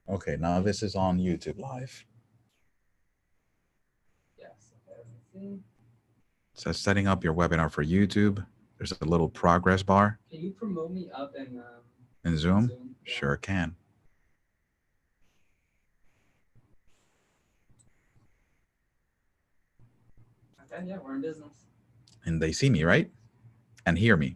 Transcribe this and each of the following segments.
Okay, now this is on YouTube Live. Yes. Okay, let me see. It says setting up your webinar for YouTube. There's a little progress bar Can you promote me up in in Zoom. Zoom? Yeah. Sure can. Okay, yeah, we're in business. And they see me, right? And hear me.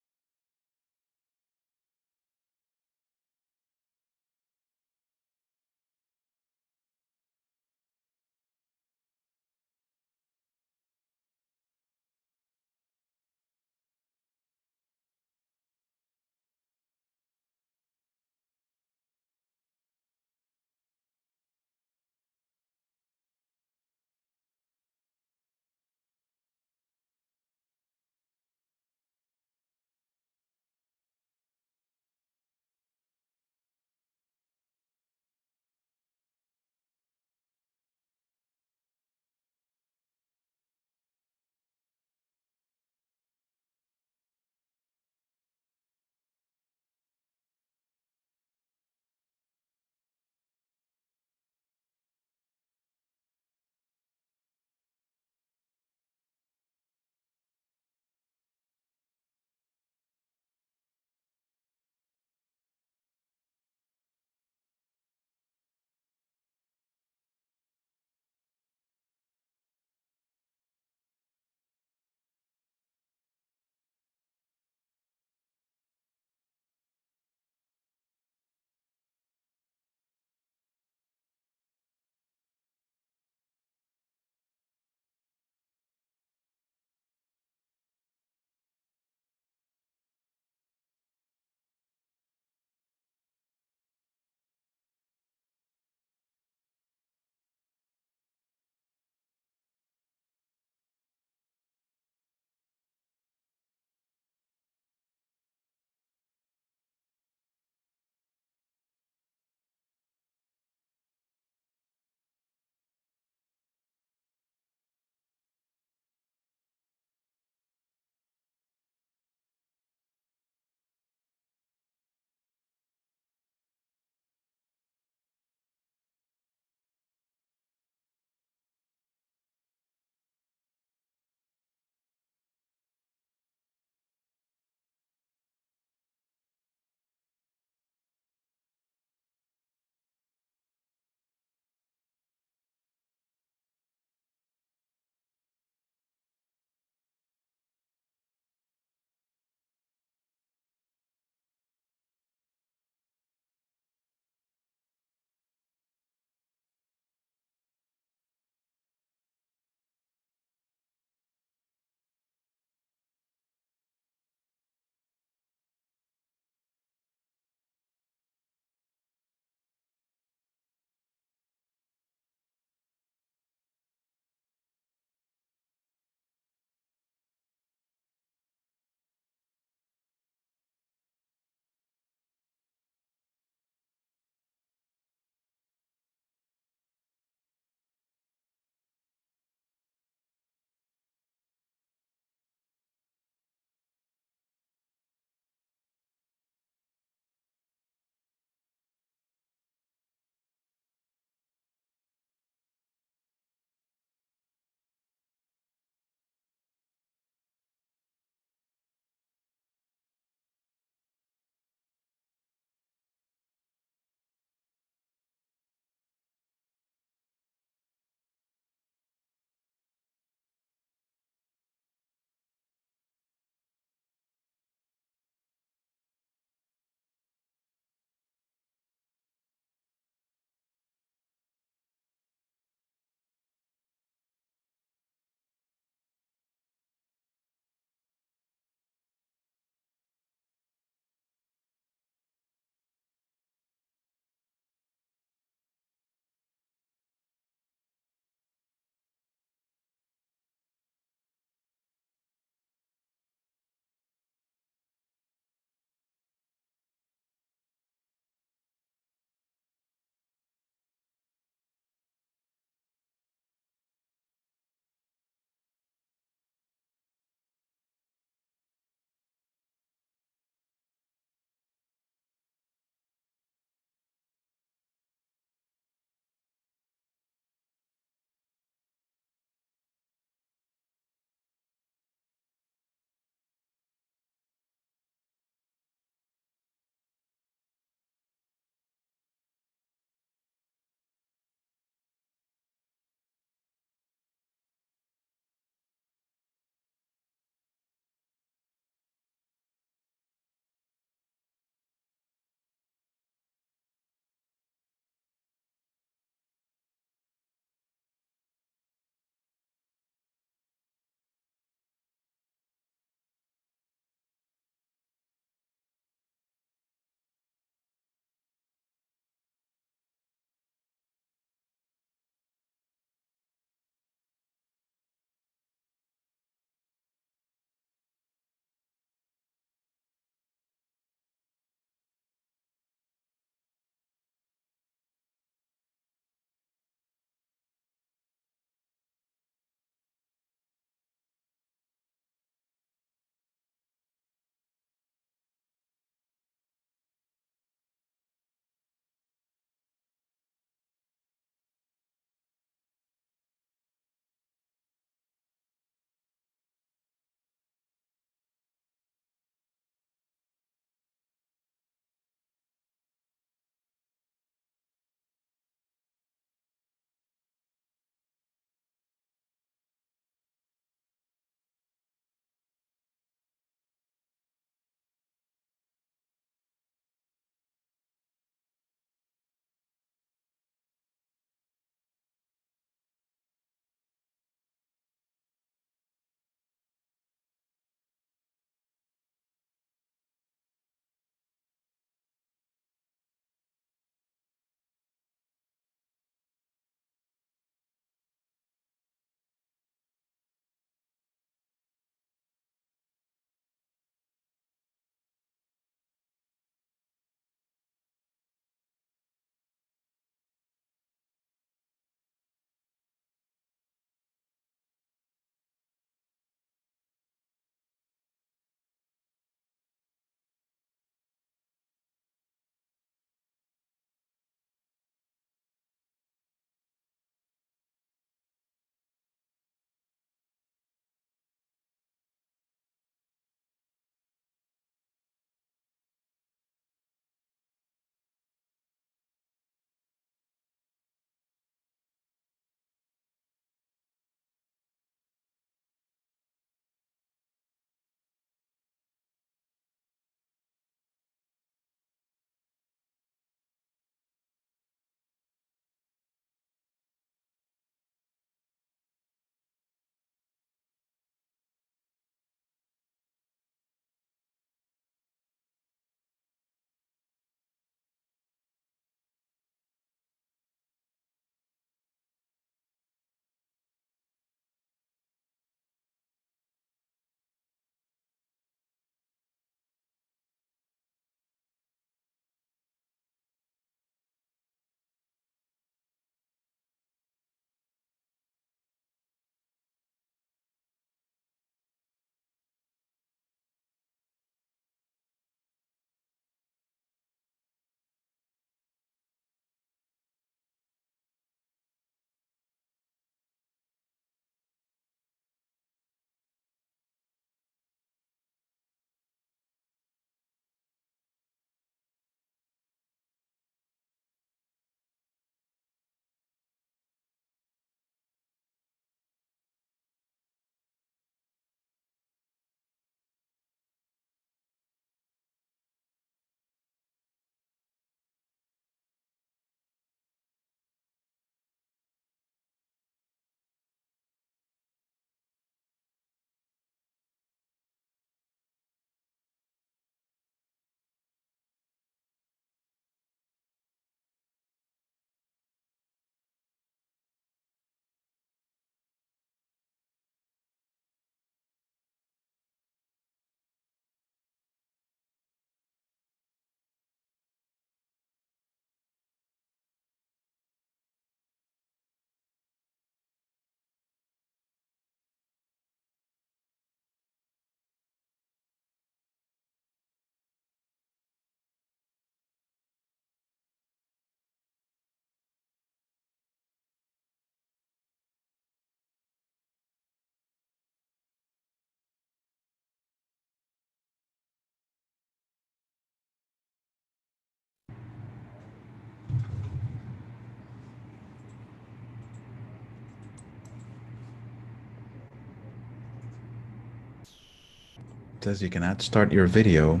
It says you cannot start your video.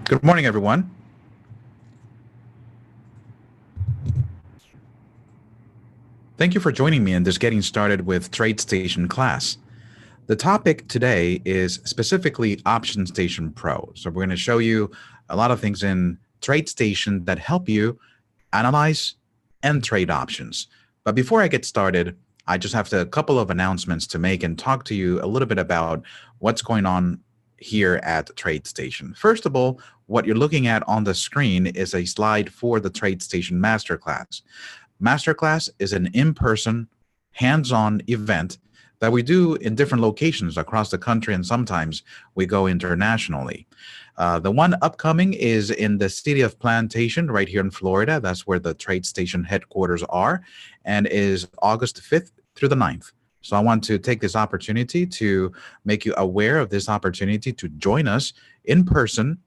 Good morning, everyone. Thank you for joining me in this getting started with TradeStation class. The topic today is specifically OptionStation Pro. So we're going to show you a lot of things in TradeStation that help you analyze and trade options. But before I get started, I just have a couple of announcements to make and talk to you a little bit about what's going on here at TradeStation. First of all, what you're looking at on the screen is a slide for the TradeStation Masterclass. Masterclass is an in-person, hands-on event that we do in different locations across the country, and sometimes we go internationally. The one upcoming is in the city of Plantation, right here in Florida. That's where the TradeStation headquarters are, and is August 5th through the 9th. So I want to take this opportunity to make you aware of this opportunity to join us in person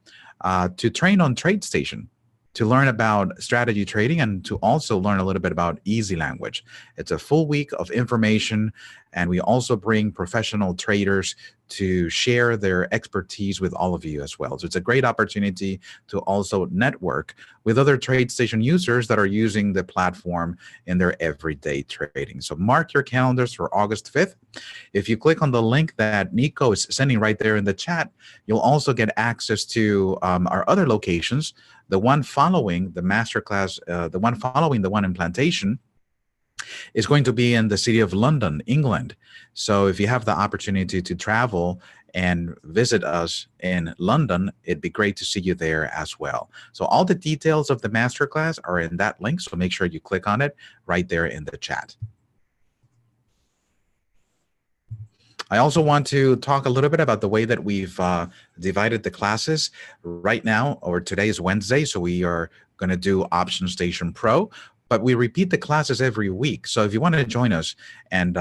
to train on TradeStation, to learn about strategy trading, and to also learn a little bit about easy language. It's a full week of information, and we also bring professional traders to share their expertise with all of you as well. So it's a great opportunity to also network with other TradeStation users that are using the platform in their everyday trading. So mark your calendars for August 5th. If you click on the link that Nico is sending right there in the chat, you'll also get access to our other locations. The one following the masterclass, the one following the one in Plantation, is going to be in the city of London, England. So if you have the opportunity to travel and visit us in London, it'd be great to see you there as well. So all the details of the masterclass are in that link, so make sure you click on it right there in the chat. I also want to talk a little bit about the way that we've divided the classes. Right now, or today is Wednesday, so we are going to do OptionStation Pro, but we repeat the classes every week. So if you want to join us and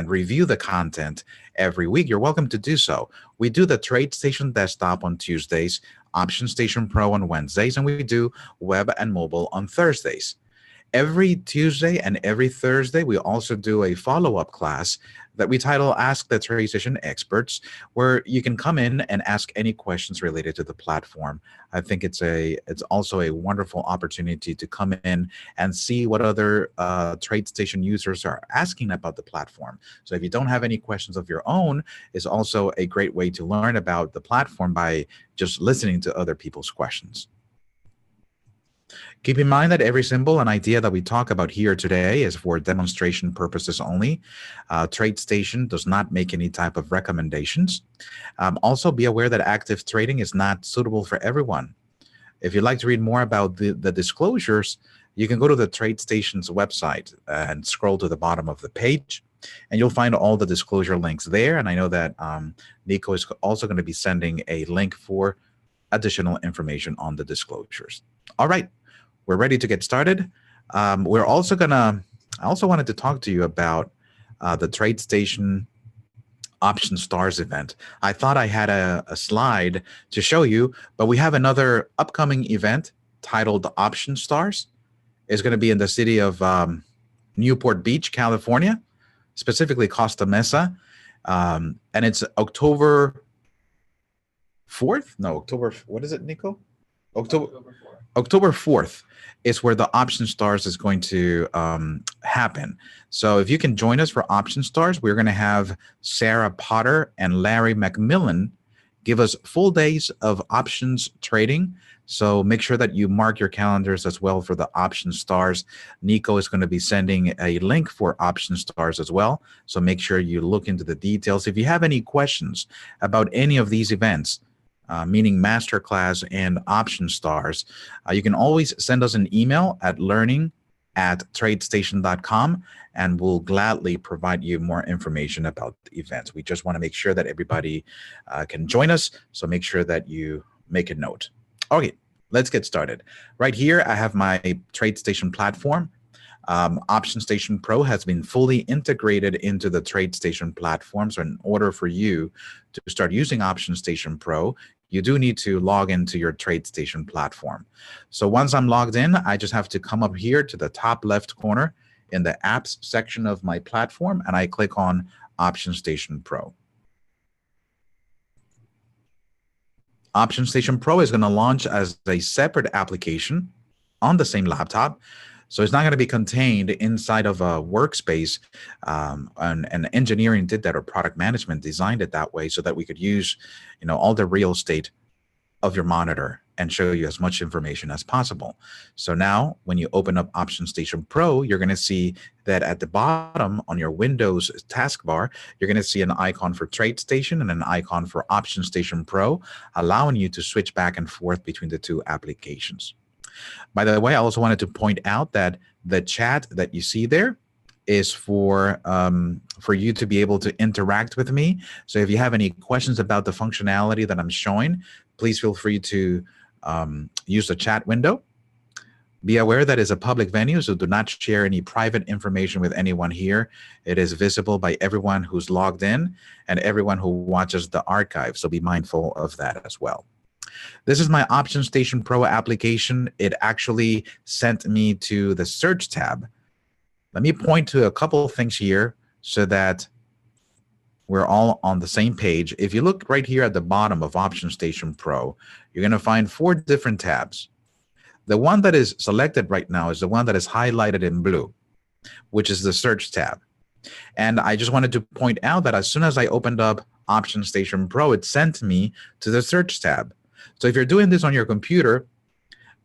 review the content every week, you're welcome to do so. We do the TradeStation desktop on Tuesdays, OptionStation Pro on Wednesdays, and we do web and mobile on Thursdays. Every Tuesday and every Thursday, we also do a follow-up class that we title Ask the TradeStation Experts, where you can come in and ask any questions related to the platform. I think it's also a wonderful opportunity to come in and see what other TradeStation users are asking about the platform. So if you don't have any questions of your own, it's also a great way to learn about the platform by just listening to other people's questions. Keep in mind that every symbol and idea that we talk about here today is for demonstration purposes only. TradeStation does not make any type of recommendations. Also, be aware that active trading is not suitable for everyone. If you'd like to read more about the disclosures, you can go to the TradeStation's website and scroll to the bottom of the page, and you'll find all the disclosure links there. And I know that Nico is also going to be sending a link for additional information on the disclosures. All right. We're ready to get started. I also wanted to talk to you about the TradeStation Option Stars event. I thought I had a slide to show you, but we have another upcoming event titled Option Stars. It's going to be in the city of Newport Beach, California, specifically Costa Mesa. And it's October 4th? No, October, what is it, Nico? October 4th is where the Option Stars is going to happen. So if you can join us for Option Stars, we're going to have Sarah Potter and Larry McMillan give us full days of options trading. So make sure that you mark your calendars as well for the Option Stars. Nico is going to be sending a link for Option Stars as well. So make sure you look into the details. If you have any questions about any of these events, meaning Masterclass and Option Stars, you can always send us an email at learning at tradestation.com, and we'll gladly provide you more information about the events. We just want to make sure that everybody can join us, so make sure that you make a note. Okay, let's get started. Right here, I have my TradeStation platform. OptionStation Pro has been fully integrated into the TradeStation platform. So in order for you to start using OptionStation Pro, you do need to log into your TradeStation platform. So once I'm logged in, I just have to come up here to the top left corner in the apps section of my platform, and I click on OptionStation Pro. OptionStation Pro is going to launch as a separate application on the same laptop. So it's not going to be contained inside of a workspace, and engineering did that, or product management designed it that way so that we could use, all the real estate of your monitor and show you as much information as possible. So now when you open up OptionStation Pro, you're going to see that at the bottom on your Windows taskbar, you're going to see an icon for TradeStation and an icon for OptionStation Pro, allowing you to switch back and forth between the two applications. By the way, I also wanted to point out that the chat that you see there is for you to be able to interact with me. So if you have any questions about the functionality that I'm showing, please feel free to use the chat window. Be aware that it's a public venue, so do not share any private information with anyone here. It is visible by everyone who's logged in and everyone who watches the archive, so be mindful of that as well. This is my OptionStation Pro application. It actually sent me to the search tab. Let me point to a couple of things here so that we're all on the same page. If you look right here at the bottom of OptionStation Pro, you're going to find 4 different tabs. The one that is selected right now is the one that is highlighted in blue, which is the search tab. And I just wanted to point out that as soon as I opened up OptionStation Pro, it sent me to the search tab. So if you're doing this on your computer,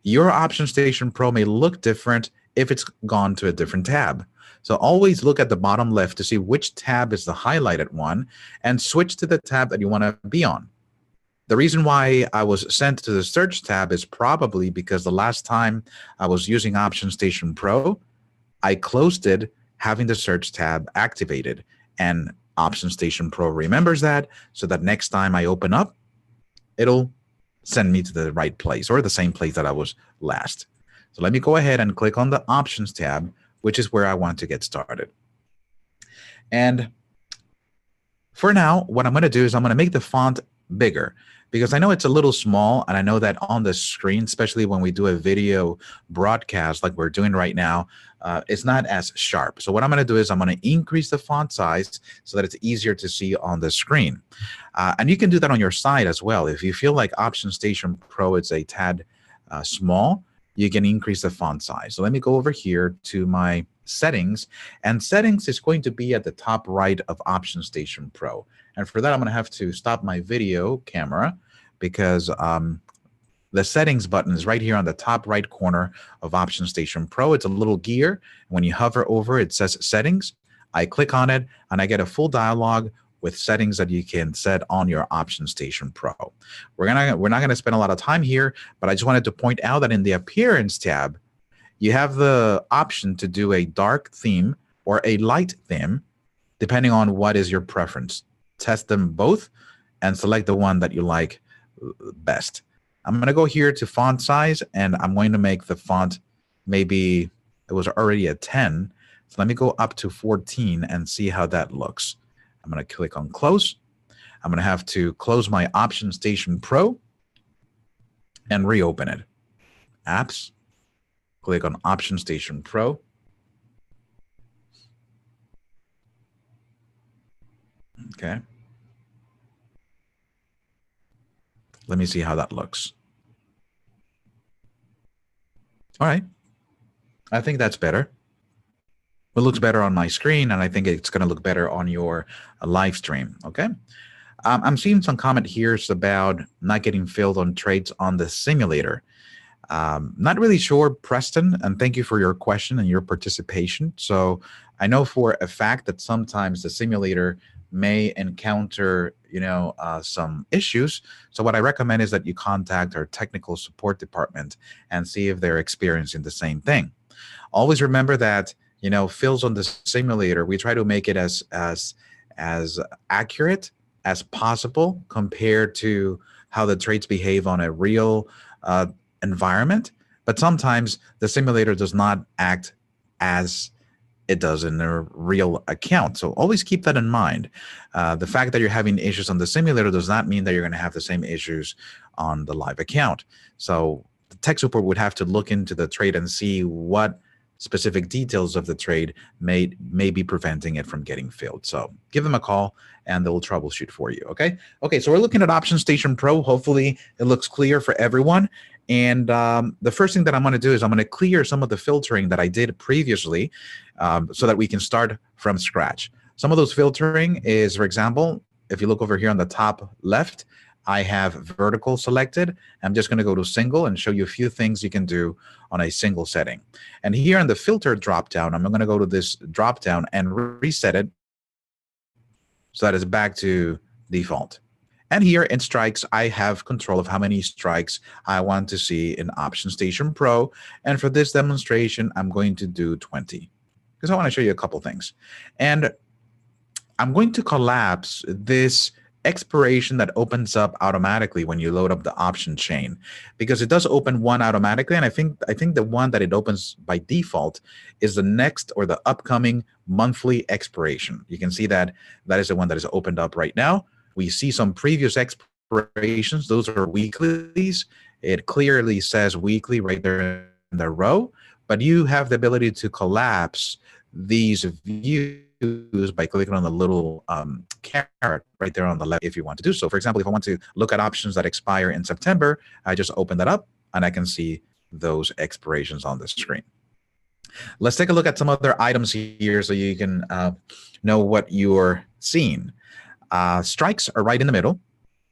your OptionStation Pro may look different if it's gone to a different tab. So always look at the bottom left to see which tab is the highlighted one and switch to the tab that you want to be on. The reason why I was sent to the search tab is probably because the last time I was using OptionStation Pro, I closed it having the search tab activated, and OptionStation Pro remembers that, so that next time I open up, it'll send me to the right place, or the same place that I was last. So let me go ahead and click on the Options tab, which is where I want to get started. And for now, what I'm going to do is I'm going to make the font bigger, because I know it's a little small, and I know that on the screen, especially when we do a video broadcast like we're doing right now, it's not as sharp. So what I'm going to do is I'm going to increase the font size so that it's easier to see on the screen. And you can do that on your side as well. If you feel like OptionStation Pro is a tad small, you can increase the font size. So let me go over here to my settings, and settings is going to be at the top right of OptionStation Pro. And for that, I'm going to have to stop my video camera, because the settings button is right here on the top right corner of OptionStation Pro. It's a little gear. When you hover over, it says settings. I click on it, and I get a full dialog with settings that you can set on your OptionStation Pro. We're not going to spend a lot of time here, but I just wanted to point out that in the Appearance tab, you have the option to do a dark theme or a light theme, depending on what is your preference. Test them both and select the one that you like best. I'm going to go here to font size, and I'm going to make the font, maybe it was already a 10. So let me go up to 14 and see how that looks. I'm going to click on close. I'm going to have to close my OptionStation Pro and reopen it. Apps, click on OptionStation Pro. Okay. Let me see how that looks. All right. I think that's better. It looks better on my screen, and I think it's going to look better on your live stream. Okay. I'm seeing some comment here about not getting filled on trades on the simulator. Not really sure, Preston, and thank you for your question and your participation. So I know for a fact that sometimes the simulator may encounter, some issues. So what I recommend is that you contact our technical support department and see if they're experiencing the same thing. Always remember that, fills on the simulator, we try to make it as accurate as possible compared to how the trades behave on a real environment. But sometimes the simulator does not act as it does in a real account. So always keep that in mind. The fact that you're having issues on the simulator does not mean that you're going to have the same issues on the live account. So the tech support would have to look into the trade and see what specific details of the trade may be preventing it from getting filled. So give them a call and they'll troubleshoot for you. Okay, so we're looking at OptionStation Pro. Hopefully it looks clear for everyone. And the first thing that I'm going to do is I'm going to clear some of the filtering that I did previously so that we can start from scratch. Some of those filtering is, for example, if you look over here on the top left, I have vertical selected. I'm just going to go to single and show you a few things you can do on a single setting. And here in the filter dropdown, I'm going to go to this dropdown and reset it so that it's back to default. And here in strikes, I have control of how many strikes I want to see in OptionStation Pro. And for this demonstration, I'm going to do 20 because I want to show you a couple things. And I'm going to collapse this expiration that opens up automatically when you load up the option chain, because it does open one automatically, and I think the one that it opens by default is the next or the upcoming monthly expiration. You can see that is the one that is opened up right now. We see some previous expirations; those are weeklies. It clearly says weekly right there in the row, but you have the ability to collapse these views by clicking on the little caret right there on the left if you want to do so. For example, if I want to look at options that expire in September, I just open that up and I can see those expirations on the screen. Let's take a look at some other items here so you can know what you're seeing. Strikes are right in the middle.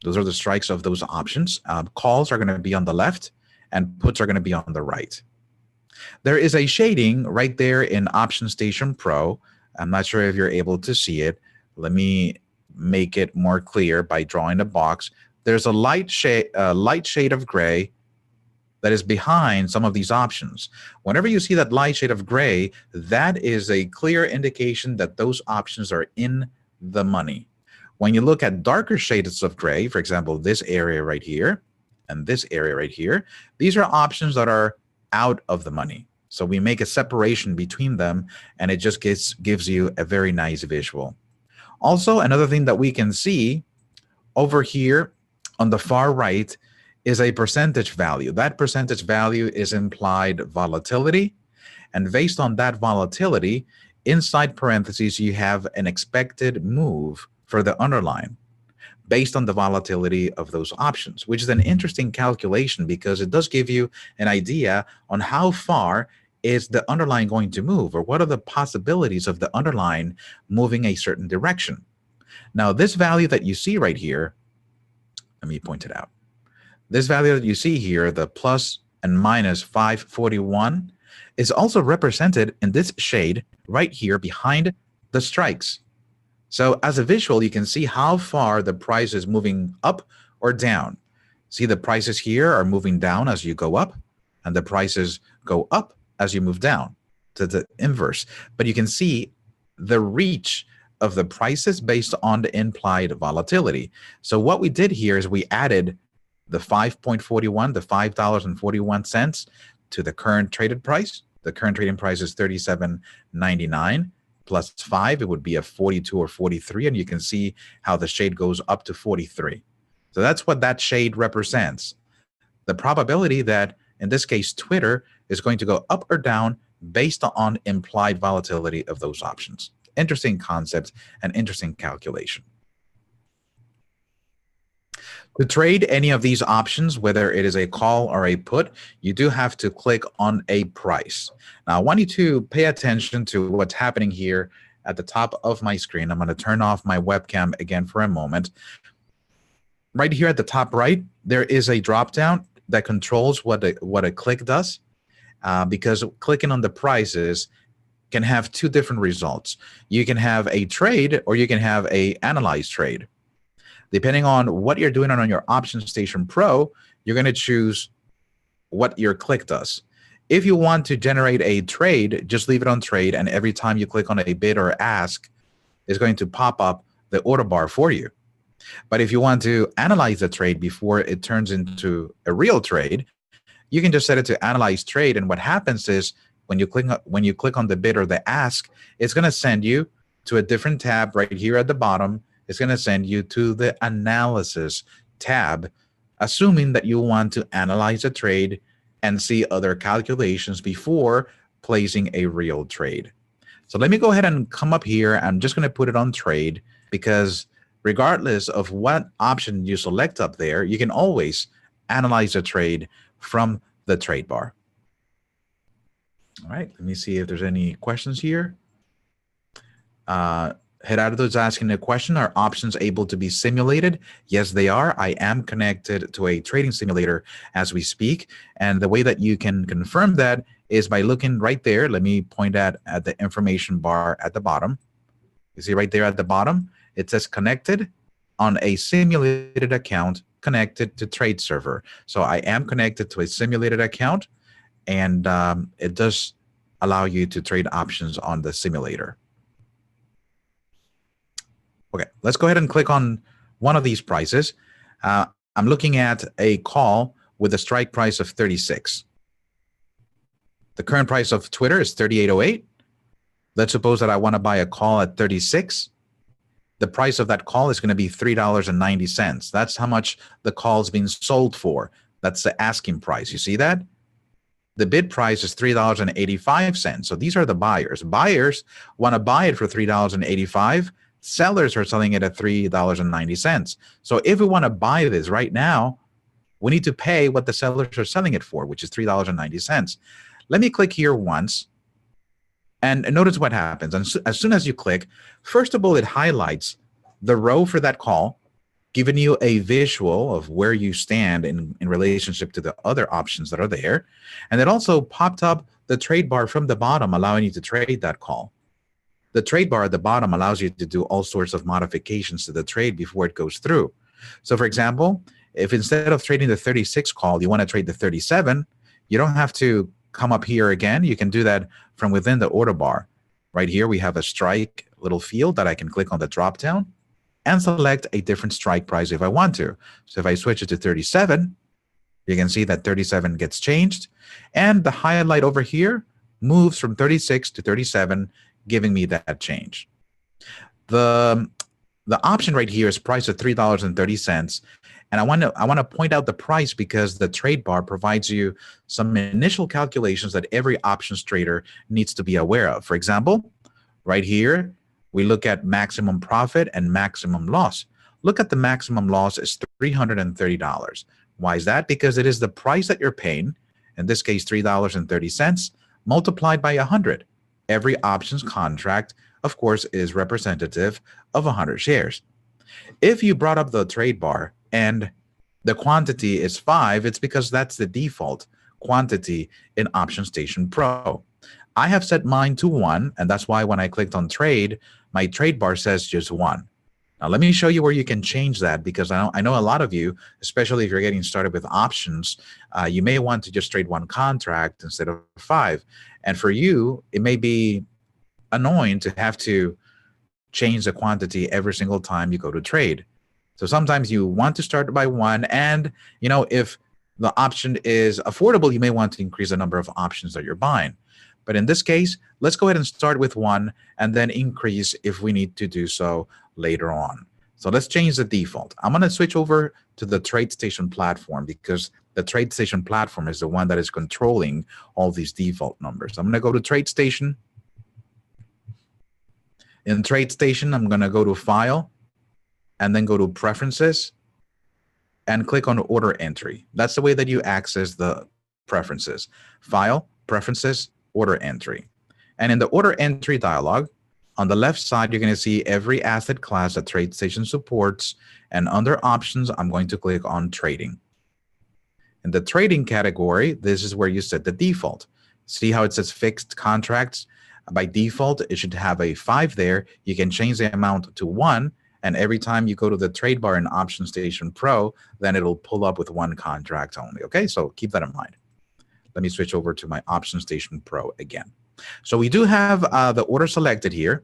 Those are the strikes of those options. Calls are going to be on the left and puts are going to be on the right. There is a shading right there in OptionStation Pro. I'm not sure if you're able to see it. Let me make it more clear by drawing a box. There's a light shade of gray that is behind some of these options. Whenever you see that light shade of gray, that is a clear indication that those options are in the money. When you look at darker shades of gray, for example, this area right here and this area right here, these are options that are out of the money. So we make a separation between them, and it just gives you a very nice visual. Also, another thing that we can see over here on the far right is a percentage value. That percentage value is implied volatility. And based on that volatility, inside parentheses, you have an expected move for the underlying based on the volatility of those options, which is an interesting calculation because it does give you an idea on how far is the underlying going to move, or what are the possibilities of the underlying moving a certain direction. Now, this value that you see right here, let me point it out. This value that you see here, the plus and minus 541, is also represented in this shade right here behind the strikes. So as a visual, you can see how far the price is moving up or down. See, the prices here are moving down as you go up, and the prices go up as you move down to the inverse. But you can see the reach of the prices based on the implied volatility. So what we did here is we added the 5.41, the $5.41 to the current traded price. The current trading price is $37.99. Plus 5, it would be a 42 or 43, and you can see how the shade goes up to 43. So that's what that shade represents. The probability that, in this case, Twitter is going to go up or down based on implied volatility of those options. Interesting concept and interesting calculation. To trade any of these options, whether it is a call or a put, you do have to click on a price. Now, I want you to pay attention to what's happening here at the top of my screen. I'm going to turn off my webcam again for a moment. Right here at the top right, there is a drop-down that controls what a click does, because clicking on the prices can have two different results. You can have a trade or you can have a analyzed trade. Depending on what you're doing on your OptionStation Pro, you're going to choose what your click does. If you want to generate a trade, just leave it on trade, and every time you click on a bid or ask, it's going to pop up the order bar for you. But if you want to analyze the trade before it turns into a real trade, you can just set it to analyze trade. And what happens is when you click on the bid or the ask, it's going to send you to a different tab right here at the bottom. It's going to send you to the analysis tab, assuming that you want to analyze a trade and see other calculations before placing a real trade. So let me go ahead and come up here. I'm just going to put it on trade because regardless of what option you select up there, you can always analyze a trade from the trade bar. All right, let me see if there's any questions here. Gerardo is asking a question, are options able to be simulated? Yes, they are. I am connected to a trading simulator as we speak. And the way that you can confirm that is by looking right there. Let me point at the information bar at the bottom. You see right there at the bottom, it says connected on a simulated account connected to trade server. So I am connected to a simulated account, and it does allow you to trade options on the simulator. Okay, let's go ahead and click on one of these prices. I'm looking at a call with a strike price of 36. The current price of Twitter is 38.08. Let's suppose that I want to buy a call at 36. The price of that call is going to be $3.90. That's how much the call is being sold for. That's the asking price. You see that? The bid price is $3.85. So these are the buyers. Buyers want to buy it for $3.85. Sellers are selling it at $3.90. So if we want to buy this right now, we need to pay what the sellers are selling it for, which is $3.90. Let me click here once. And notice what happens. And as soon as you click, first of all, it highlights the row for that call, giving you a visual of where you stand in relationship to the other options that are there. And it also popped up the trade bar from the bottom, allowing you to trade that call. The trade bar at the bottom allows you to do all sorts of modifications to the trade before it goes through. So for example, if instead of trading the 36 call, you want to trade the 37, you don't have to come up here again. You can do that from within the order bar. Right here, we have a strike little field that I can click on the drop down and select a different strike price if I want to. So if I switch it to 37, you can see that 37 gets changed. And the highlight over here moves from 36 to 37, giving me that change. The option right here is priced at $3.30. And I want to point out the price because the trade bar provides you some initial calculations that every options trader needs to be aware of. For example, right here, we look at maximum profit and maximum loss. Look at the maximum loss is $330. Why is that? Because it is the price that you're paying, in this case, $3.30, multiplied by 100. Every options contract, of course, is representative of 100 shares. If you brought up the trade bar and the quantity is 5, it's because that's the default quantity in OptionStation Pro. I have set mine to 1, and that's why when I clicked on trade, my trade bar says just 1. Now, let me show you where you can change that, because I know a lot of you, especially if you're getting started with options, you may want to just trade one contract instead of 5. And for you, it may be annoying to have to change the quantity every single time you go to trade. So sometimes you want to start by 1, and if the option is affordable, you may want to increase the number of options that you're buying. But in this case, let's go ahead and start with 1 and then increase if we need to do so later on. So let's change the default. I'm going to switch over to the TradeStation platform because the TradeStation platform is the one that is controlling all these default numbers. I'm going to go to TradeStation. In TradeStation, I'm going to go to File and then go to Preferences and click on Order Entry. That's the way that you access the preferences. File, Preferences, Order Entry. And in the Order Entry dialog, on the left side, you're going to see every asset class that TradeStation supports. And under Options, I'm going to click on Trading. In the Trading category, this is where you set the default. See how it says Fixed Contracts? By default, it should have a 5 there. You can change the amount to 1. And every time you go to the trade bar in OptionStation Pro, then it'll pull up with 1 contract only. Okay, so keep that in mind. Let me switch over to my OptionStation Pro again. So we do have the order selected here.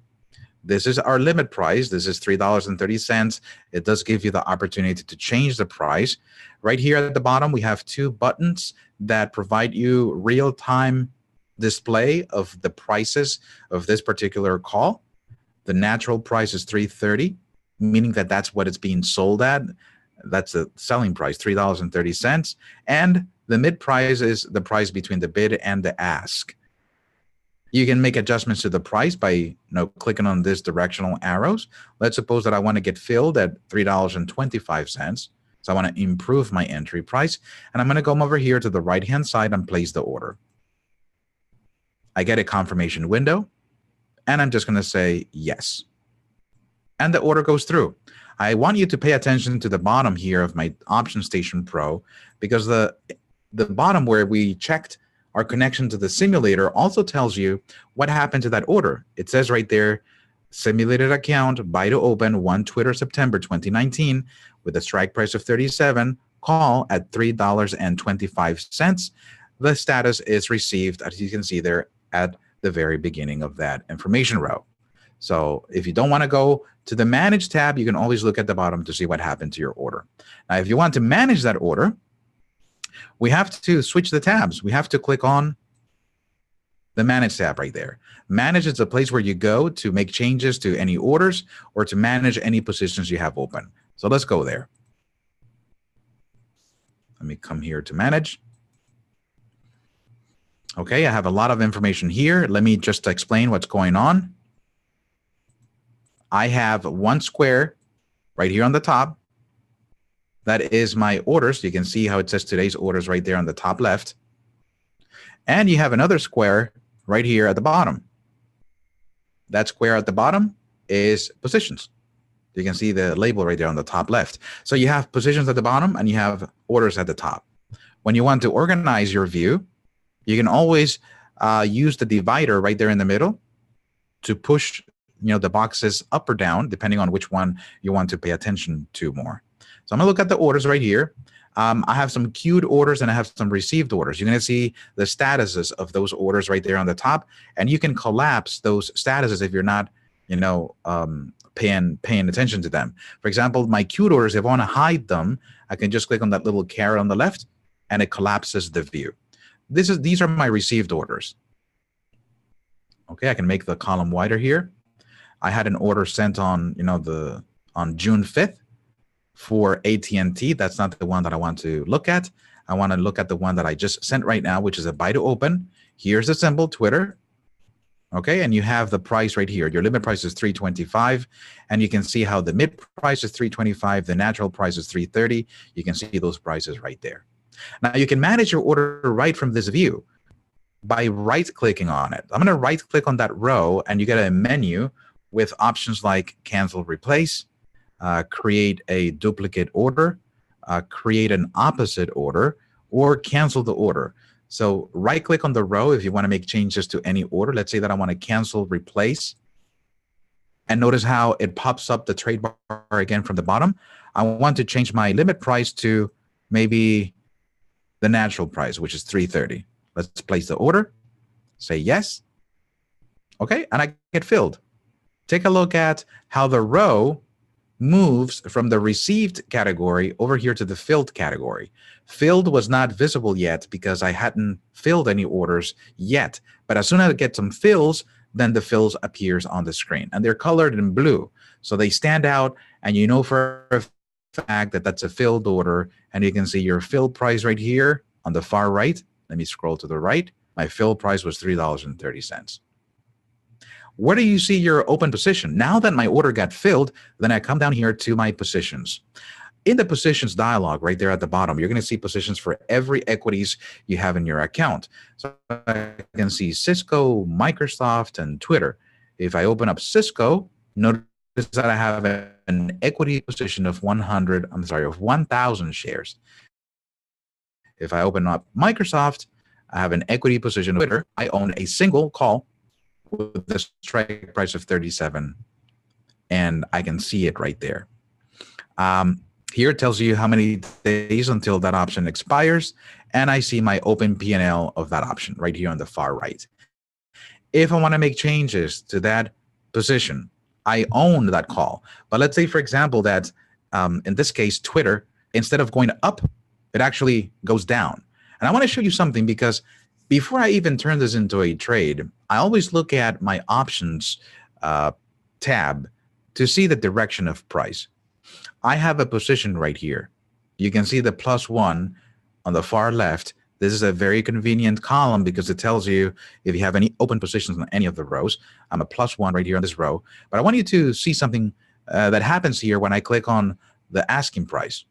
This is our limit price. This is $3.30. It does give you the opportunity to change the price. Right here at the bottom, we have two buttons that provide you real-time display of the prices of this particular call. The natural price is $3.30, meaning that that's what it's being sold at. That's the selling price, $3.30. And the mid price is the price between the bid and the ask. You can make adjustments to the price by clicking on this directional arrows. Let's suppose that I want to get filled at $3.25. So I want to improve my entry price. And I'm going to come over here to the right-hand side and place the order. I get a confirmation window, and I'm just going to say yes. And the order goes through. I want you to pay attention to the bottom here of my OptionStation Pro, because the bottom where we checked our connection to the simulator also tells you what happened to that order. It says right there, simulated account, buy to open, 1 Twitter, September 2019, with a strike price of 37, call at $3.25. The status is received, as you can see there at the very beginning of that information row. So if you don't want to go to the Manage tab, you can always look at the bottom to see what happened to your order. Now, if you want to manage that order, we have to switch the tabs. We have to click on the Manage tab right there. Manage is a place where you go to make changes to any orders or to manage any positions you have open. So let's go there. Let me come here to Manage. Okay, I have a lot of information here. Let me just explain what's going on. I have one square right here on the top. That is my orders. You can see how it says today's orders right there on the top left. And you have another square right here at the bottom. That square at the bottom is positions. You can see the label right there on the top left. So you have positions at the bottom and you have orders at the top. When you want to organize your view, you can always use the divider right there in the middle to push the boxes up or down, depending on which one you want to pay attention to more. So I'm going to look at the orders right here. I have some queued orders and I have some received orders. You're going to see the statuses of those orders right there on the top, and you can collapse those statuses if you're not, paying attention to them. For example, my queued orders, if I want to hide them, I can just click on that little caret on the left, and it collapses the view. These are my received orders. Okay, I can make the column wider here. I had an order sent on, on June 5th for AT&T. That's not the one that I want to look at. I want to look at the one that I just sent right now, which is a buy to open. Here's the symbol, Twitter. Okay, and you have the price right here. Your limit price is $3.25, and you can see how the mid price is $3.25. The natural price is $3.30. You can see those prices right there. Now, you can manage your order right from this view by right-clicking on it. I'm going to right-click on that row, and you get a menu with options like cancel, replace, create a duplicate order, create an opposite order, or cancel the order. So right-click on the row if you want to make changes to any order. Let's say that I want to cancel, replace. And notice how it pops up the trade bar again from the bottom. I want to change my limit price to maybe the natural price, which is $3.30. Let's place the order. Say yes. Okay, and I get filled. Take a look at how the row moves from the received category over here to the filled category. Filled was not visible yet because I hadn't filled any orders yet. But as soon as I get some fills, then the fills appears on the screen. And they're colored in blue. So they stand out, and you know for a fact that that's a filled order. And you can see your filled price right here on the far right. Let me scroll to the right. My filled price was $3.30. Where do you see your open position? Now that my order got filled, then I come down here to my positions. In the positions dialog right there at the bottom, you're going to see positions for every equities you have in your account. So I can see Cisco, Microsoft, and Twitter. If I open up Cisco, notice that I have an equity position of 1,000 shares. If I open up Microsoft, I have an equity position of Twitter. I own a single call with the strike price of 37, and I can see it right there. Here it tells you how many days until that option expires, and I see my open P&L of that option right here on the far right. If I want to make changes to that position, I own that call. But let's say, for example, that in this case, Twitter, instead of going up, it actually goes down. And I want to show you something because before I even turn this into a trade, I always look at my options uh, tab to see the direction of price. I have a position right here. You can see the +1 on the far left. This is a very convenient column because it tells you if you have any open positions on any of the rows. I'm a +1 right here on this row. But I want you to see something that happens here when I click on the asking price.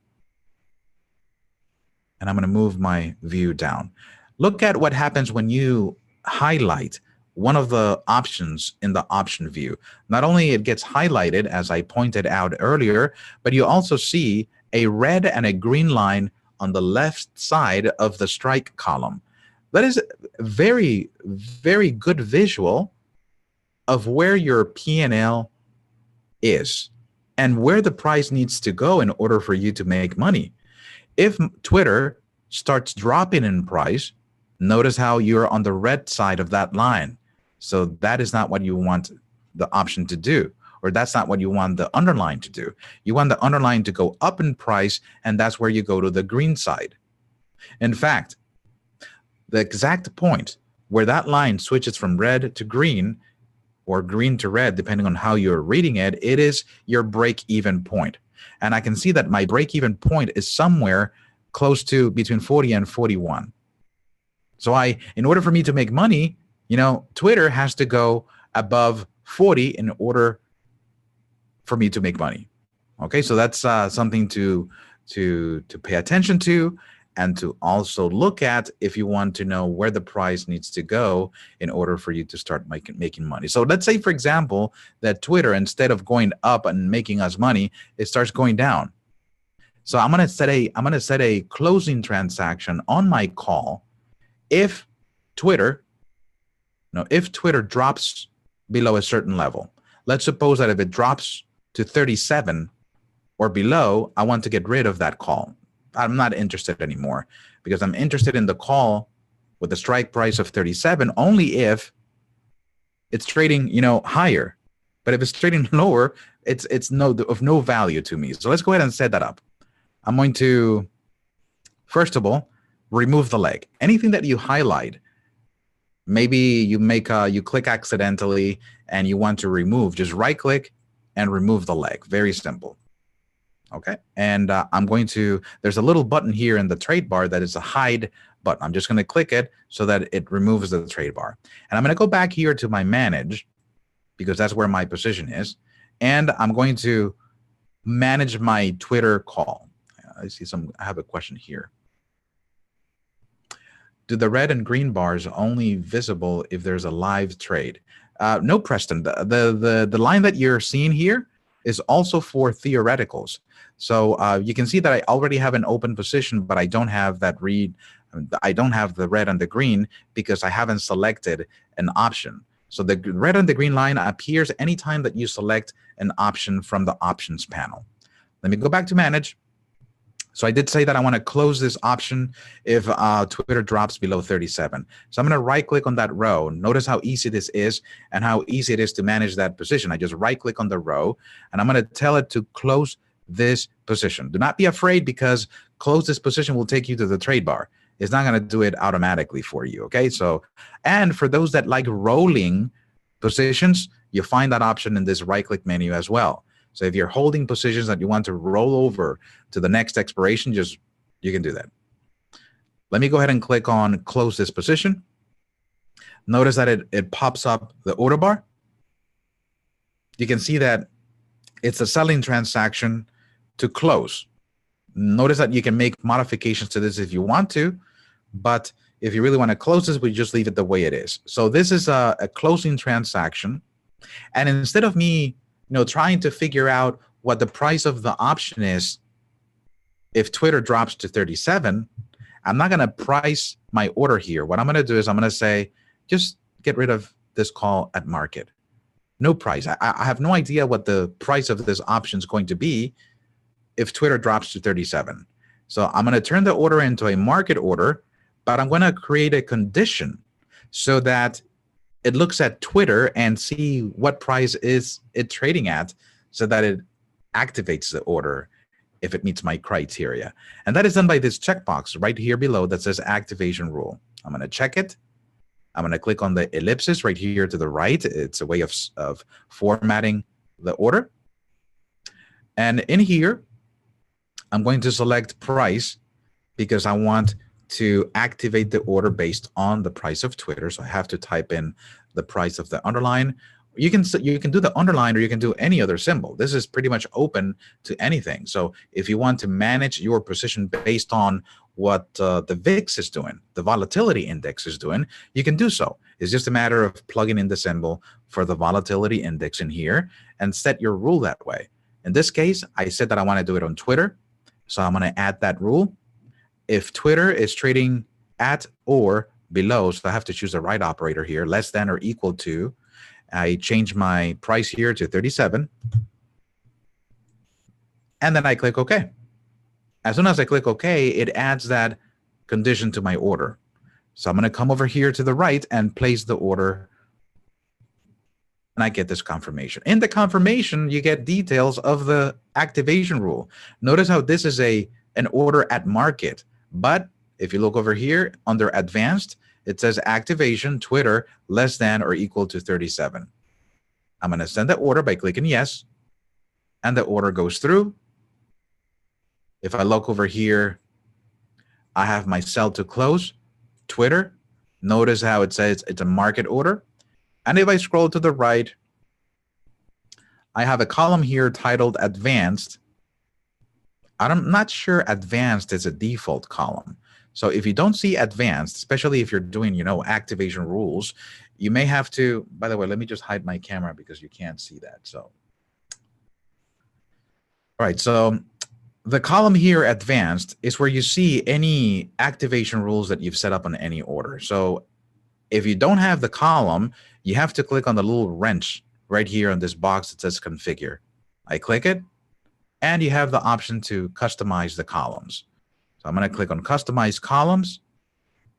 And I'm going to move my view down. Look at what happens when you highlight one of the options in the option view. Not only it gets highlighted, as I pointed out earlier, but you also see a red and a green line on the left side of the strike column. That is a very, very good visual of where your P&L is and where the price needs to go in order for you to make money. If Twitter starts dropping in price, notice how you're on the red side of that line. So that is not what you want the option to do, or that's not what you want the underline to do. You want the underline to go up in price, and that's where you go to the green side. In fact, the exact point where that line switches from red to green or green to red, depending on how you're reading it, it is your break-even point. And I can see that my break-even point is somewhere close to between 40 and 41. So in order for me to make money, Twitter has to go above 40 in order for me to make money. Okay, so that's something to pay attention to and to also look at if you want to know where the price needs to go in order for you to start making money. So let's say, for example, that Twitter, instead of going up and making us money, it starts going down. So I'm gonna set a closing transaction on my call if Twitter drops below a certain level. Let's suppose that if it drops to 37 or below, I want to get rid of that call. I'm not interested anymore because I'm interested in the call with the strike price of 37 only if it's trading, higher. But if it's trading lower, it's of no value to me. So let's go ahead and set that up. I'm going to, first of all, remove the leg. Anything that you highlight, maybe you click accidentally and you want to remove, just right click and remove the leg. Very simple. Okay, and I'm going to, there's a little button here in the trade bar that is a hide button. I'm just going to click it so that it removes the trade bar. And I'm going to go back here to my manage because that's where my position is. And I'm going to manage my Twitter call. I have a question here. Do the red and green bars only visible if there's a live trade? No, Preston. The line that you're seeing here is also for theoreticals. So you can see that I already have an open position, but I don't have that read. I don't have the red and the green because I haven't selected an option. So the red and the green line appears anytime that you select an option from the options panel. Let me go back to manage. So I did say that I want to close this option if Twitter drops below 37. So I'm going to right click on that row. Notice how easy this is and how easy it is to manage that position. I just right click on the row and I'm going to tell it to close this position. Do not be afraid because close this position will take you to the trade bar. It's not going to do it automatically for you. Okay. So, and for those that like rolling positions, you find that option in this right click menu as well. So if you're holding positions that you want to roll over to the next expiration, you can do that. Let me go ahead and click on close this position. Notice that it pops up the order bar. You can see that it's a selling transaction to close. Notice that you can make modifications to this if you want to, but if you really want to close this, we just leave it the way it is. So this is a closing transaction. And instead of me trying to figure out what the price of the option is if Twitter drops to 37, I'm not going to price my order here. What I'm going to do is I'm going to say, just get rid of this call at market. No price. I have no idea what the price of this option is going to be if Twitter drops to 37. So I'm going to turn the order into a market order, but I'm going to create a condition so that it looks at Twitter and see what price is it trading at so that it activates the order if it meets my criteria. And that is done by this checkbox right here below that says activation rule. I'm going to check it. I'm going to click on the ellipsis right here to the right. It's a way of formatting the order. And in here, I'm going to select price because I want to activate the order based on the price of Twitter. So I have to type in the price of the underline. You can do the underline or you can do any other symbol. This is pretty much open to anything. So if you want to manage your position based on what the VIX is doing, the volatility index is doing, you can do so. It's just a matter of plugging in the symbol for the volatility index in here and set your rule that way. In this case, I said that I want to do it on Twitter. So I'm going to add that rule. If Twitter is trading at or below, so I have to choose the right operator here, less than or equal to, I change my price here to 37. And then I click OK. As soon as I click OK, it adds that condition to my order. So I'm going to come over here to the right and place the order. And I get this confirmation. In the confirmation, you get details of the activation rule. Notice how this is an order at market. But if you look over here under advanced, it says activation Twitter less than or equal to 37. I'm going to send the order by clicking yes. And the order goes through. If I look over here, I have my sell to close, Twitter. Notice how it says it's a market order. And if I scroll to the right, I have a column here titled advanced. I'm not sure advanced is a default column. So if you don't see advanced, especially if you're doing, activation rules, you may have to, by the way, let me just hide my camera because you can't see that. So, all right. So the column here, advanced, is where you see any activation rules that you've set up on any order. So if you don't have the column, you have to click on the little wrench right here on this box that says configure. I click it, and you have the option to customize the columns. So I'm going to click on customize columns,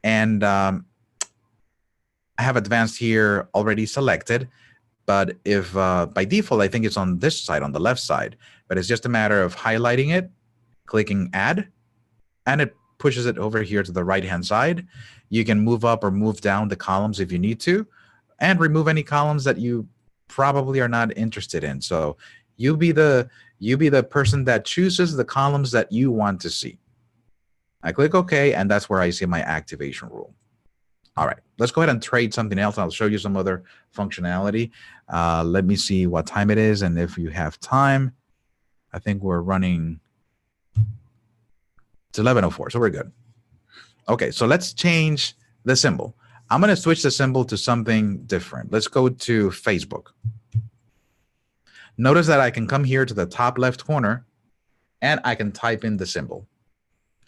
and I have advanced here already selected. But if by default, I think it's on this side, on the left side, but it's just a matter of highlighting it, clicking add, and it pushes it over here to the right-hand side. You can move up or move down the columns if you need to, and remove any columns that you probably are not interested in. So you be the person that chooses the columns that you want to see. I click OK, and that's where I see my activation rule. All right, let's go ahead and trade something else. I'll show you some other functionality. Let me see what time it is, and if you have time. I think we're running. It's 11:04, so we're good. Okay, so let's change the symbol. I'm going to switch the symbol to something different. Let's go to Facebook. Notice that I can come here to the top left corner, and I can type in the symbol.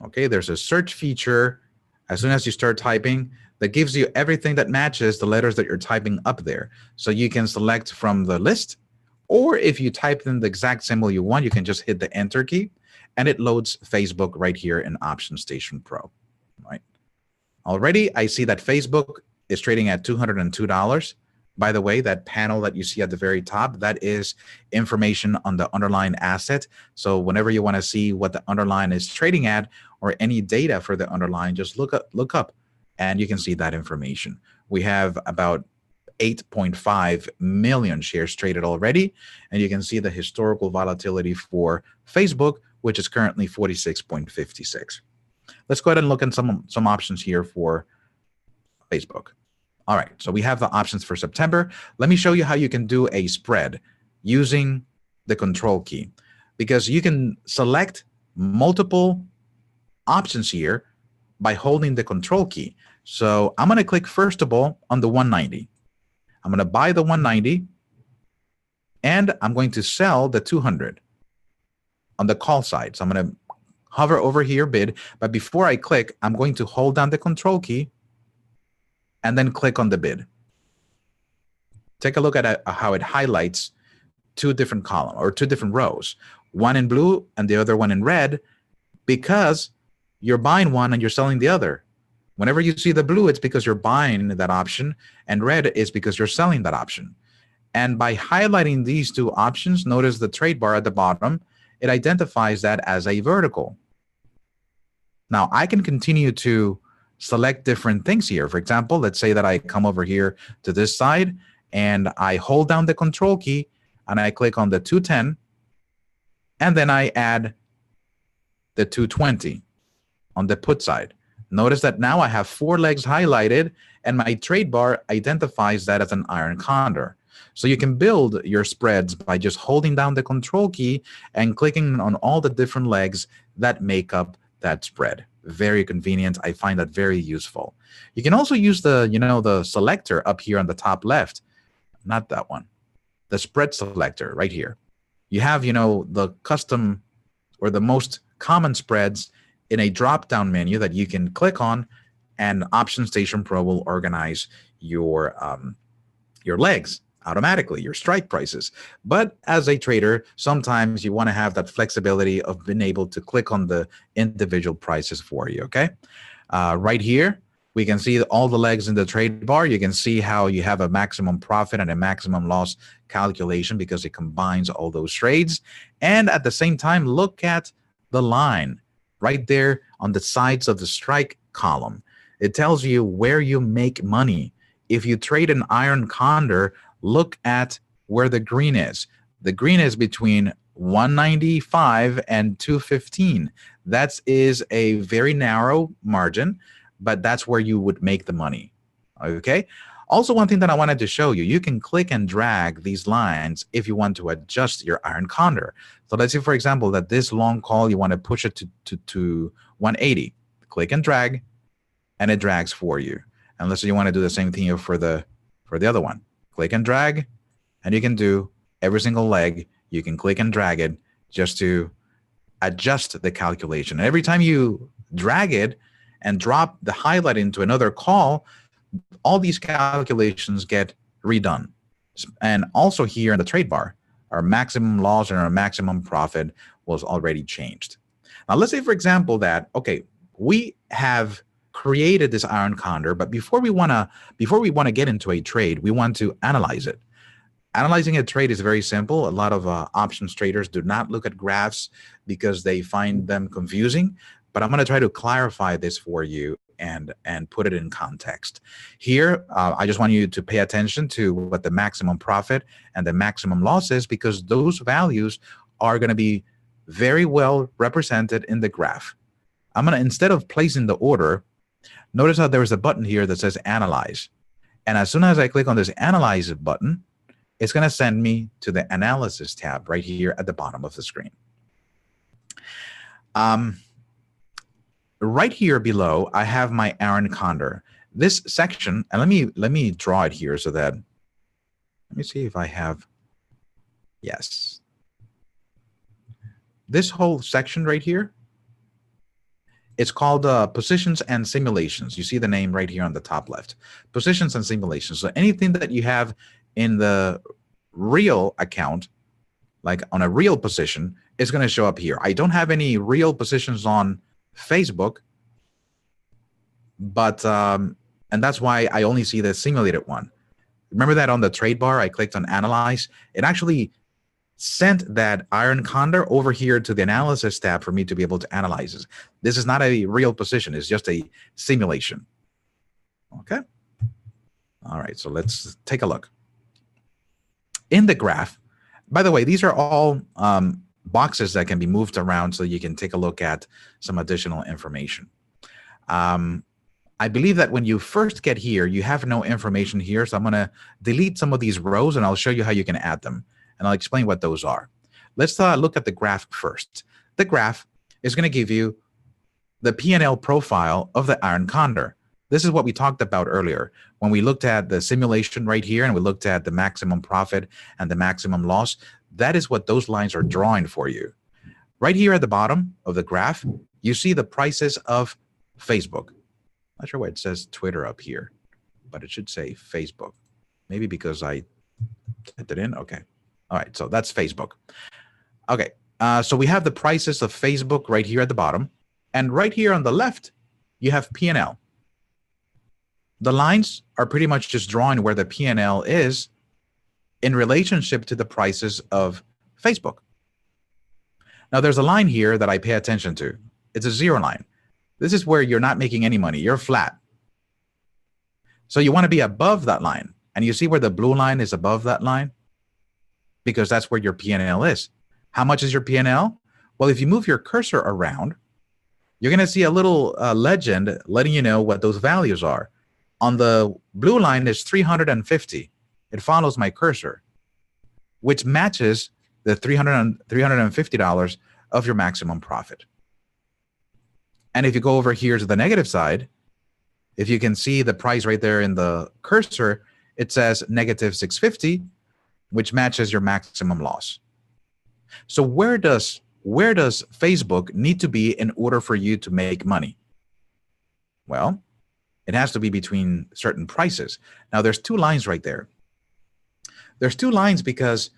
Okay, there's a search feature as soon as you start typing that gives you everything that matches the letters that you're typing up there. So you can select from the list, or if you type in the exact symbol you want, you can just hit the enter key, and it loads Facebook right here in OptionStation Pro. Right. Already, I see that Facebook is trading at $202. By the way, that panel that you see at the very top, that is information on the underlying asset. So whenever you want to see what the underlying is trading at or any data for the underlying, just look up and you can see that information. We have about 8.5 million shares traded already, and you can see the historical volatility for Facebook, which is currently 46.56. Let's go ahead and look at some options here for Facebook. All right, so we have the options for September. Let me show you how you can do a spread using the control key, because you can select multiple options here by holding the control key. So I'm going to click first of all on the 190. I'm going to buy the 190, and I'm going to sell the 200 on the call side. So I'm going to hover over here, bid, but before I click, I'm going to hold down the control key and then click on the bid. Take a look at how it highlights two different columns or two different rows. one in blue and the other one in red, because you're buying one and you're selling the other. Whenever you see the blue, it's because you're buying that option, and red is because you're selling that option. And by highlighting these two options, notice the trade bar at the bottom, it identifies that as a vertical. Now, I can continue to select different things here. For example, let's say that I come over here to this side and I hold down the control key and I click on the 210, and then I add the 220 on the put side. Notice that now I have 4 legs highlighted, and my trade bar identifies that as an iron condor. So you can build your spreads by just holding down the control key and clicking on all the different legs that make up that spread. Very convenient. I find that very useful. You can also use the, the selector up here on the top left. Not that one. The spread selector right here. You have, the custom or the most common spreads in a drop-down menu that you can click on, and OptionStation Pro will organize your legs automatically, your strike prices. But as a trader, sometimes you want to have that flexibility of being able to click on the individual prices for you, okay? Right here, we can see all the legs in the trade bar. You can see how you have a maximum profit and a maximum loss calculation because it combines all those trades. And at the same time, look at the line right there on the sides of the strike column. It tells you where you make money. If you trade an iron condor, look at where the green is. The green is between 195 and 215. That is a very narrow margin, but that's where you would make the money. Okay. Also, one thing that I wanted to show you, you can click and drag these lines if you want to adjust your iron condor. So let's say, for example, that this long call, you want to push it to 180. Click and drag, and it drags for you. And let's say you want to do the same thing for the other one. Click and drag, and you can do every single leg. You can click and drag it just to adjust the calculation. And every time you drag it and drop the highlight into another call, all these calculations get redone. And also here in the trade bar, our maximum loss and our maximum profit was already changed. Now, let's say, for example, that, okay, we have created this iron condor, but before we want to get into a trade, we want to analyze it. Analyzing a trade is very simple. A lot of options traders do not look at graphs because they find them confusing, but I'm going to try to clarify this for you and put it in context. Here, I just want you to pay attention to what the maximum profit and the maximum loss is, because those values are going to be very well represented in the graph. I'm going to, instead of placing the order, notice how there is a button here that says Analyze. And as soon as I click on this Analyze button, it's going to send me to the Analysis tab right here at the bottom of the screen. Right here below, I have my iron condor. This section, and let me draw it here so that, let me see if I have, yes. This whole section right here, it's called Positions and Simulations. You see the name right here on the top left. Positions and Simulations. So anything that you have in the real account, like on a real position, is going to show up here. I don't have any real positions on Facebook, but and that's why I only see the simulated one. Remember that on the trade bar, I clicked on Analyze. It actually sent that iron condor over here to the Analysis tab for me to be able to analyze it. This is not a real position. It's just a simulation. Okay. All right. So let's take a look. In the graph, by the way, these are all boxes that can be moved around so you can take a look at some additional information. I believe that when you first get here, you have no information here. So I'm going to delete some of these rows, and I'll show you how you can add them. And I'll explain what those are. Let's look at the graph first. The graph is going to give you the P&L profile of the iron condor. This is what we talked about earlier when we looked at the simulation right here and we looked at the maximum profit and the maximum loss. That is what those lines are drawing for you. Right here at the bottom of the graph, you see the prices of Facebook. Not sure why it says Twitter up here, but it should say Facebook. Maybe because I typed it in. Okay. All right. So that's Facebook. Okay. So we have the prices of Facebook right here at the bottom. And right here on the left, you have P&L. The lines are pretty much just drawing where the P&L is in relationship to the prices of Facebook. Now, there's a line here that I pay attention to. It's a zero line. This is where you're not making any money. You're flat. So you want to be above that line. And you see where the blue line is above that line? Because that's where your P&L is. How much is your P&L? Well, if you move your cursor around, you're going to see a little legend letting you know what those values are. On the blue line is 350. It follows my cursor, which matches the $350 of your maximum profit. And if you go over here to the negative side, if you can see the price right there in the cursor, it says negative 650, which matches your maximum loss. So where does Facebook need to be in order for you to make money? Well, it has to be between certain prices. Now, there's two lines right there. There's two lines because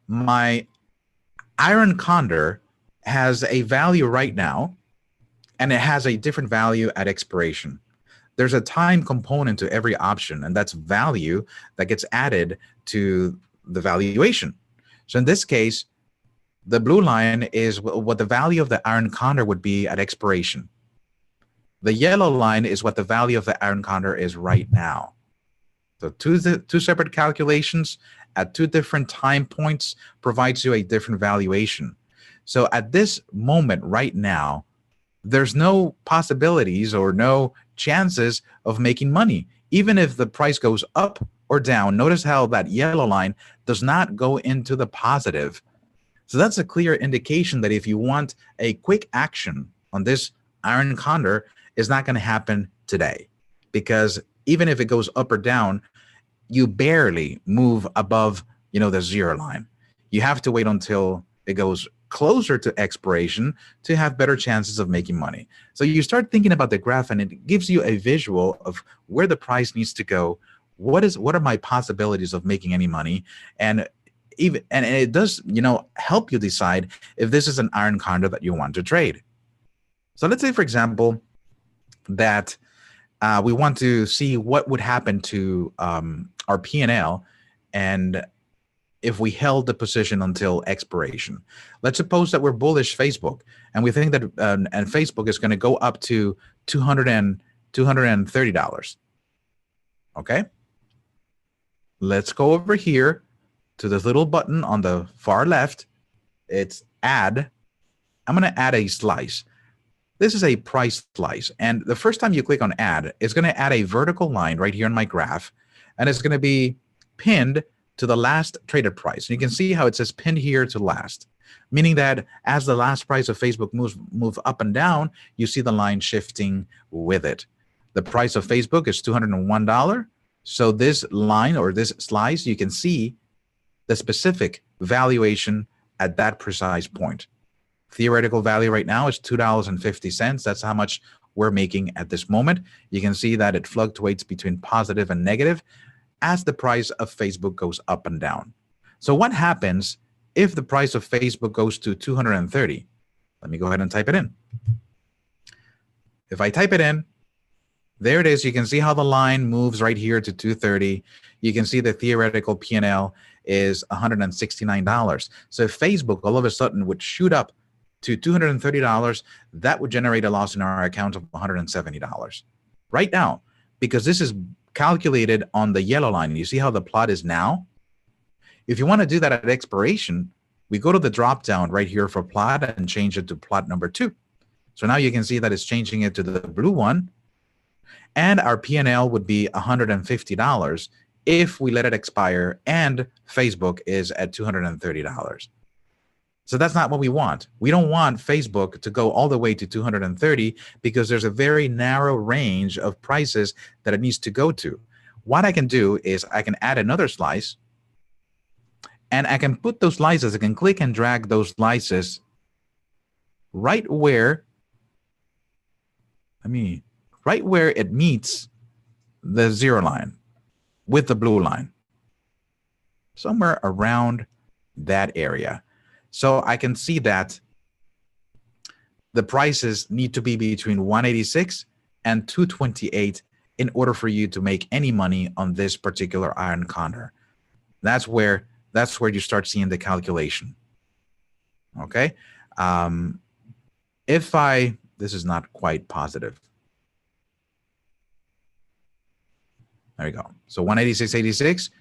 my iron condor has a value right now, and it has a different value at expiration. There's a time component to every option, and that's value that gets added to the valuation. So in this case, the blue line is what the value of the iron condor would be at expiration. The yellow line is what the value of the iron condor is right now. So two separate calculations at two different time points provides you a different valuation. So at this moment right now, there's no possibilities or no chances of making money. Even if the price goes up or down, notice how that yellow line does not go into the positive. So that's a clear indication that if you want a quick action on this iron condor, it's not going to happen today, because even if it goes up or down, you barely move above, the zero line. You have to wait until it goes closer to expiration to have better chances of making money. So you start thinking about the graph, and it gives you a visual of where the price needs to go. What are my possibilities of making any money? And it does, help you decide if this is an iron condor that you want to trade. So let's say, for example, that we want to see what would happen to our P&L and if we held the position until expiration. Let's suppose that we're bullish Facebook, and we think that and Facebook is going to go up to $230. Okay? Let's go over here to this little button on the far left. It's add. I'm going to add a slice. This is a price slice. And the first time you click on add, it's going to add a vertical line right here in my graph. And it's going to be pinned to the last traded price. And you can see how it says pinned here to last, meaning that as the last price of Facebook move up and down, you see the line shifting with it. The price of Facebook is $201. So this line or this slice, you can see the specific valuation at that precise point. Theoretical value right now is $2.50. That's how much we're making at this moment. You can see that it fluctuates between positive and negative as the price of Facebook goes up and down. So what happens if the price of Facebook goes to 230? Let me go ahead and type it in. If I type it in, there it is. You can see how the line moves right here to 230. You can see the theoretical P&L is $169. So if Facebook all of a sudden would shoot up to $230, that would generate a loss in our account of $170 right now, because this is calculated on the yellow line. You see how the plot is now? If you want to do that at expiration, we go to the drop down right here for plot and change it to plot number 2. So now you can see that it's changing it to the blue one, and our P&L would be $150 if we let it expire and Facebook is at $230. So that's not what we want. We don't want Facebook to go all the way to 230 because there's a very narrow range of prices that it needs to go to. What I can do is I can add another slice, and I can put those slices, I can click and drag those slices right where it meets the zero line with the blue line, somewhere around that area. So I can see that the prices need to be between 186 and 228 in order for you to make any money on this particular iron condor. That's where you start seeing the calculation. Okay. This is not quite positive. There you go. So 186.86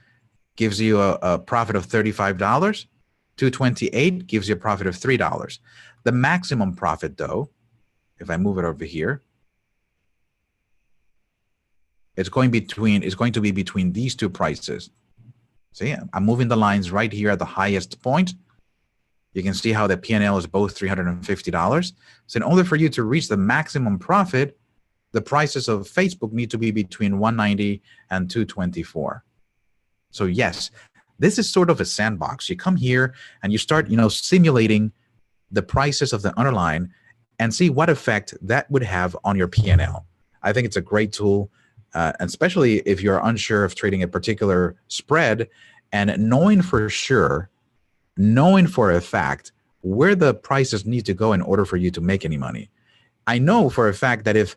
gives you a profit of $35. 228 gives you a profit of $3. The maximum profit, though, if I move it over here, it's going to be between these two prices. See, I'm moving the lines right here at the highest point. You can see how the P&L is both $350. So in order for you to reach the maximum profit, the prices of Facebook need to be between 190 and 224. So yes, this is sort of a sandbox. You come here and you start, simulating the prices of the underlying and see what effect that would have on your P&L. I think it's a great tool, especially if you're unsure of trading a particular spread and knowing for a fact where the prices need to go in order for you to make any money. I know for a fact that if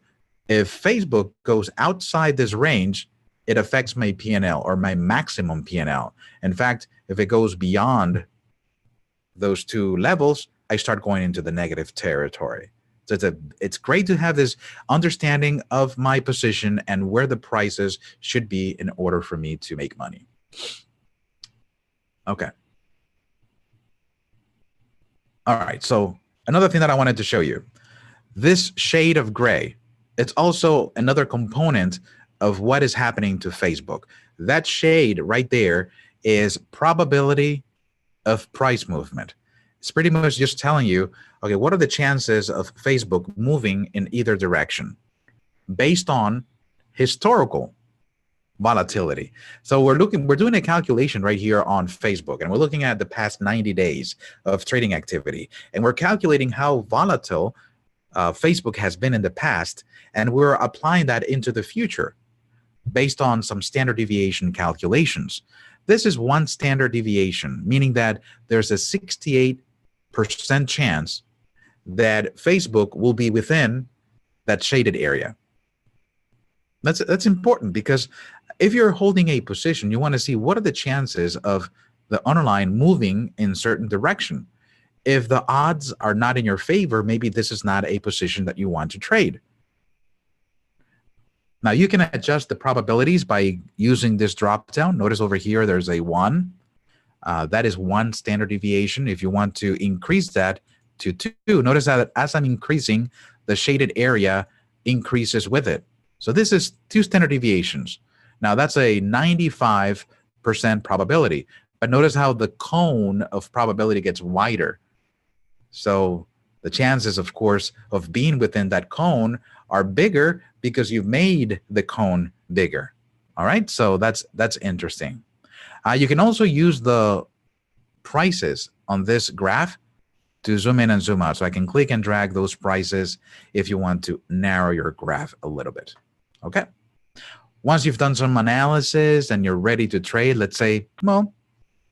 Facebook goes outside this range, it affects my P&L or my maximum P&L. In fact, if it goes beyond those two levels, I start going into the negative territory. So it's great to have this understanding of my position and where the prices should be in order for me to make money. Okay. All right. So another thing that I wanted to show you, this shade of gray, it's also another component of what is happening to Facebook. That shade right there is probability of price movement. It's pretty much just telling you, okay, what are the chances of Facebook moving in either direction based on historical volatility. So we're doing a calculation right here on Facebook, and we're looking at the past 90 days of trading activity, and we're calculating how volatile Facebook has been in the past, and we're applying that into the future based on some standard deviation calculations. This is one standard deviation, meaning that there's a 68% chance that Facebook will be within that shaded area. That's important, because if you're holding a position, you want to see what are the chances of the underlying moving in certain direction. If the odds are not in your favor, maybe this is not a position that you want to trade. Now, you can adjust the probabilities by using this drop down. Notice over here, there's a 1. That is one standard deviation. If you want to increase that to 2, notice that as I'm increasing, the shaded area increases with it. So this is 2 standard deviations. Now, that's a 95% probability. But notice how the cone of probability gets wider. So the chances, of course, of being within that cone are bigger because you've made the cone bigger. All right, so that's interesting. You can also use the prices on this graph to zoom in and zoom out. So I can click and drag those prices if you want to narrow your graph a little bit. Okay. Once you've done some analysis and you're ready to trade, let's say, well,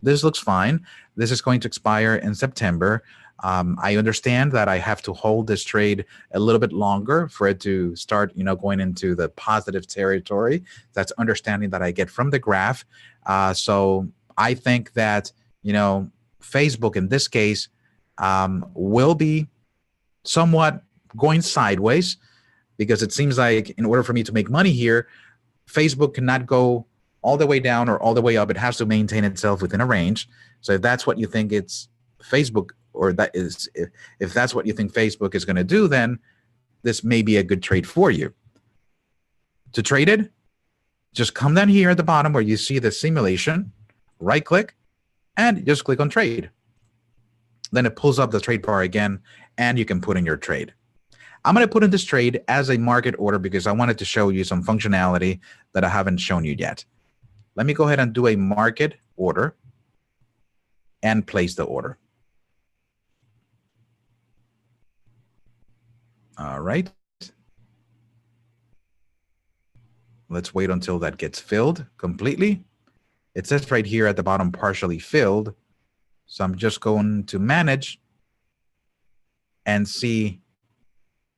this looks fine. This is going to expire in September. I understand that I have to hold this trade a little bit longer for it to start, going into the positive territory. That's understanding that I get from the graph. So I think that, Facebook in this case will be somewhat going sideways, because it seems like in order for me to make money here, Facebook cannot go all the way down or all the way up. It has to maintain itself within a range. So if that's what you think it's Facebook, or that is, if that's what you think Facebook is going to do, then this may be a good trade for you. To trade it, just come down here at the bottom where you see the simulation, right click, and just click on trade. Then it pulls up the trade bar again, and you can put in your trade. I'm going to put in this trade as a market order because I wanted to show you some functionality that I haven't shown you yet. Let me go ahead and do a market order and place the order. All right. Let's wait until that gets filled completely. It says right here at the bottom, partially filled. So I'm just going to manage and see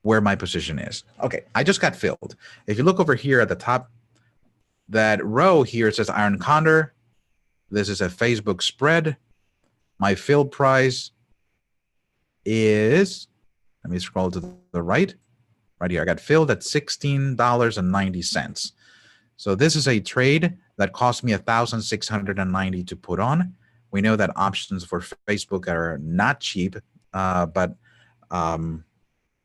where my position is. Okay, I just got filled. If you look over here at the top, that row here says Iron Condor. This is a Facebook spread. My fill price is, let me scroll to the right here. I got filled at $16.90. So this is a trade that cost me $1,690 to put on. We know that options for Facebook are not cheap, but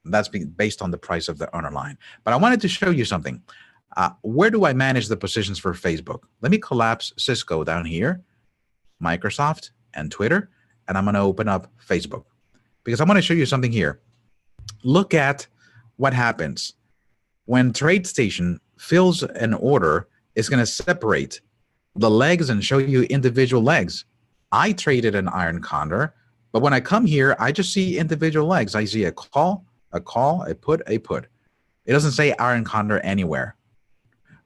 that's based on the price of the underlying. But I wanted to show you something. Where do I manage the positions for Facebook? Let me collapse Cisco down here, Microsoft, and Twitter, and I'm going to open up Facebook because I want to show you something here. Look at what happens when TradeStation fills an order. It's going to separate the legs and show you individual legs. I traded an Iron Condor, but when I come here, I just see individual legs. I see a call, a put, a put. It doesn't say Iron Condor anywhere.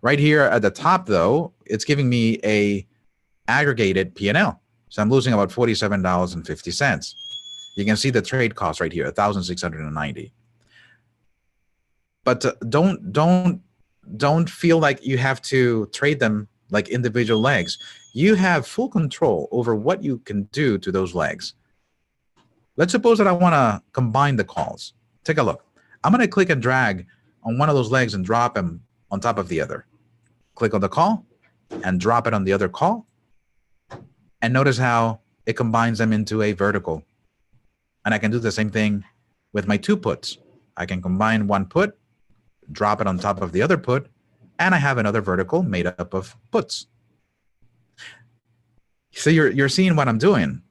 Right here at the top, though, it's giving me a aggregated P&L. So I'm losing about $47.50. You can see the trade cost right here, $1,690. But don't feel like you have to trade them like individual legs. You have full control over what you can do to those legs. Let's suppose that I want to combine the calls. Take a look. I'm going to click and drag on one of those legs and drop them on top of the other. Click on the call and drop it on the other call. And notice how it combines them into a vertical. And I can do the same thing with my two puts. I can combine one put, drop it on top of the other put, and I have another vertical made up of puts. So you're seeing what I'm doing.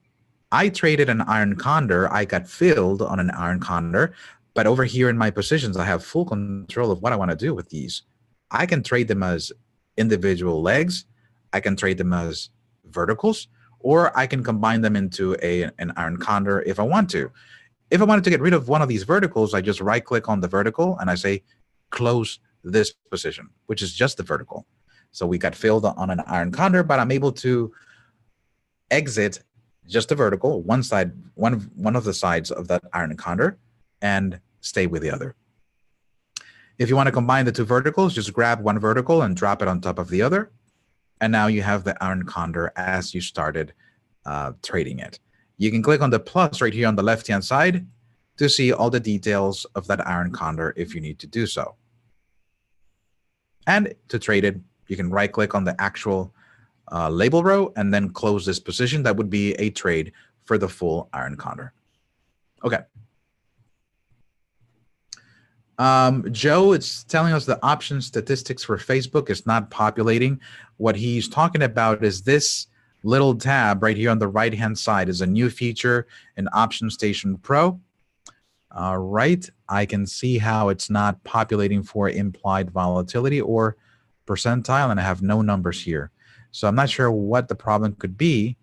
I traded an Iron Condor. I got filled on an Iron Condor, but over here in my positions, I have full control of what I want to do with these. I can trade them as individual legs. I can trade them as verticals, or I can combine them into an Iron Condor if I want to. If I wanted to get rid of one of these verticals, I just right-click on the vertical and I say, close this position, which is just the vertical. So we got filled on an Iron Condor, but I'm able to exit just the vertical, one of the sides of that Iron Condor, and stay with the other. If you want to combine the two verticals, just grab one vertical and drop it on top of the other. And now you have the Iron Condor as you started trading it. You can click on the plus right here on the left-hand side to see all the details of that Iron Condor if you need to do so. And to trade it, you can right-click on the actual label row and then close this position. That would be a trade for the full Iron Condor. Okay. Joe, it's telling us the option statistics for Facebook is not populating. What he's talking about is this little tab right here on the right-hand side is a new feature in OptionStation Pro. All right, I can see how it's not populating for implied volatility or percentile, and I have no numbers here. So I'm not sure what the problem could be.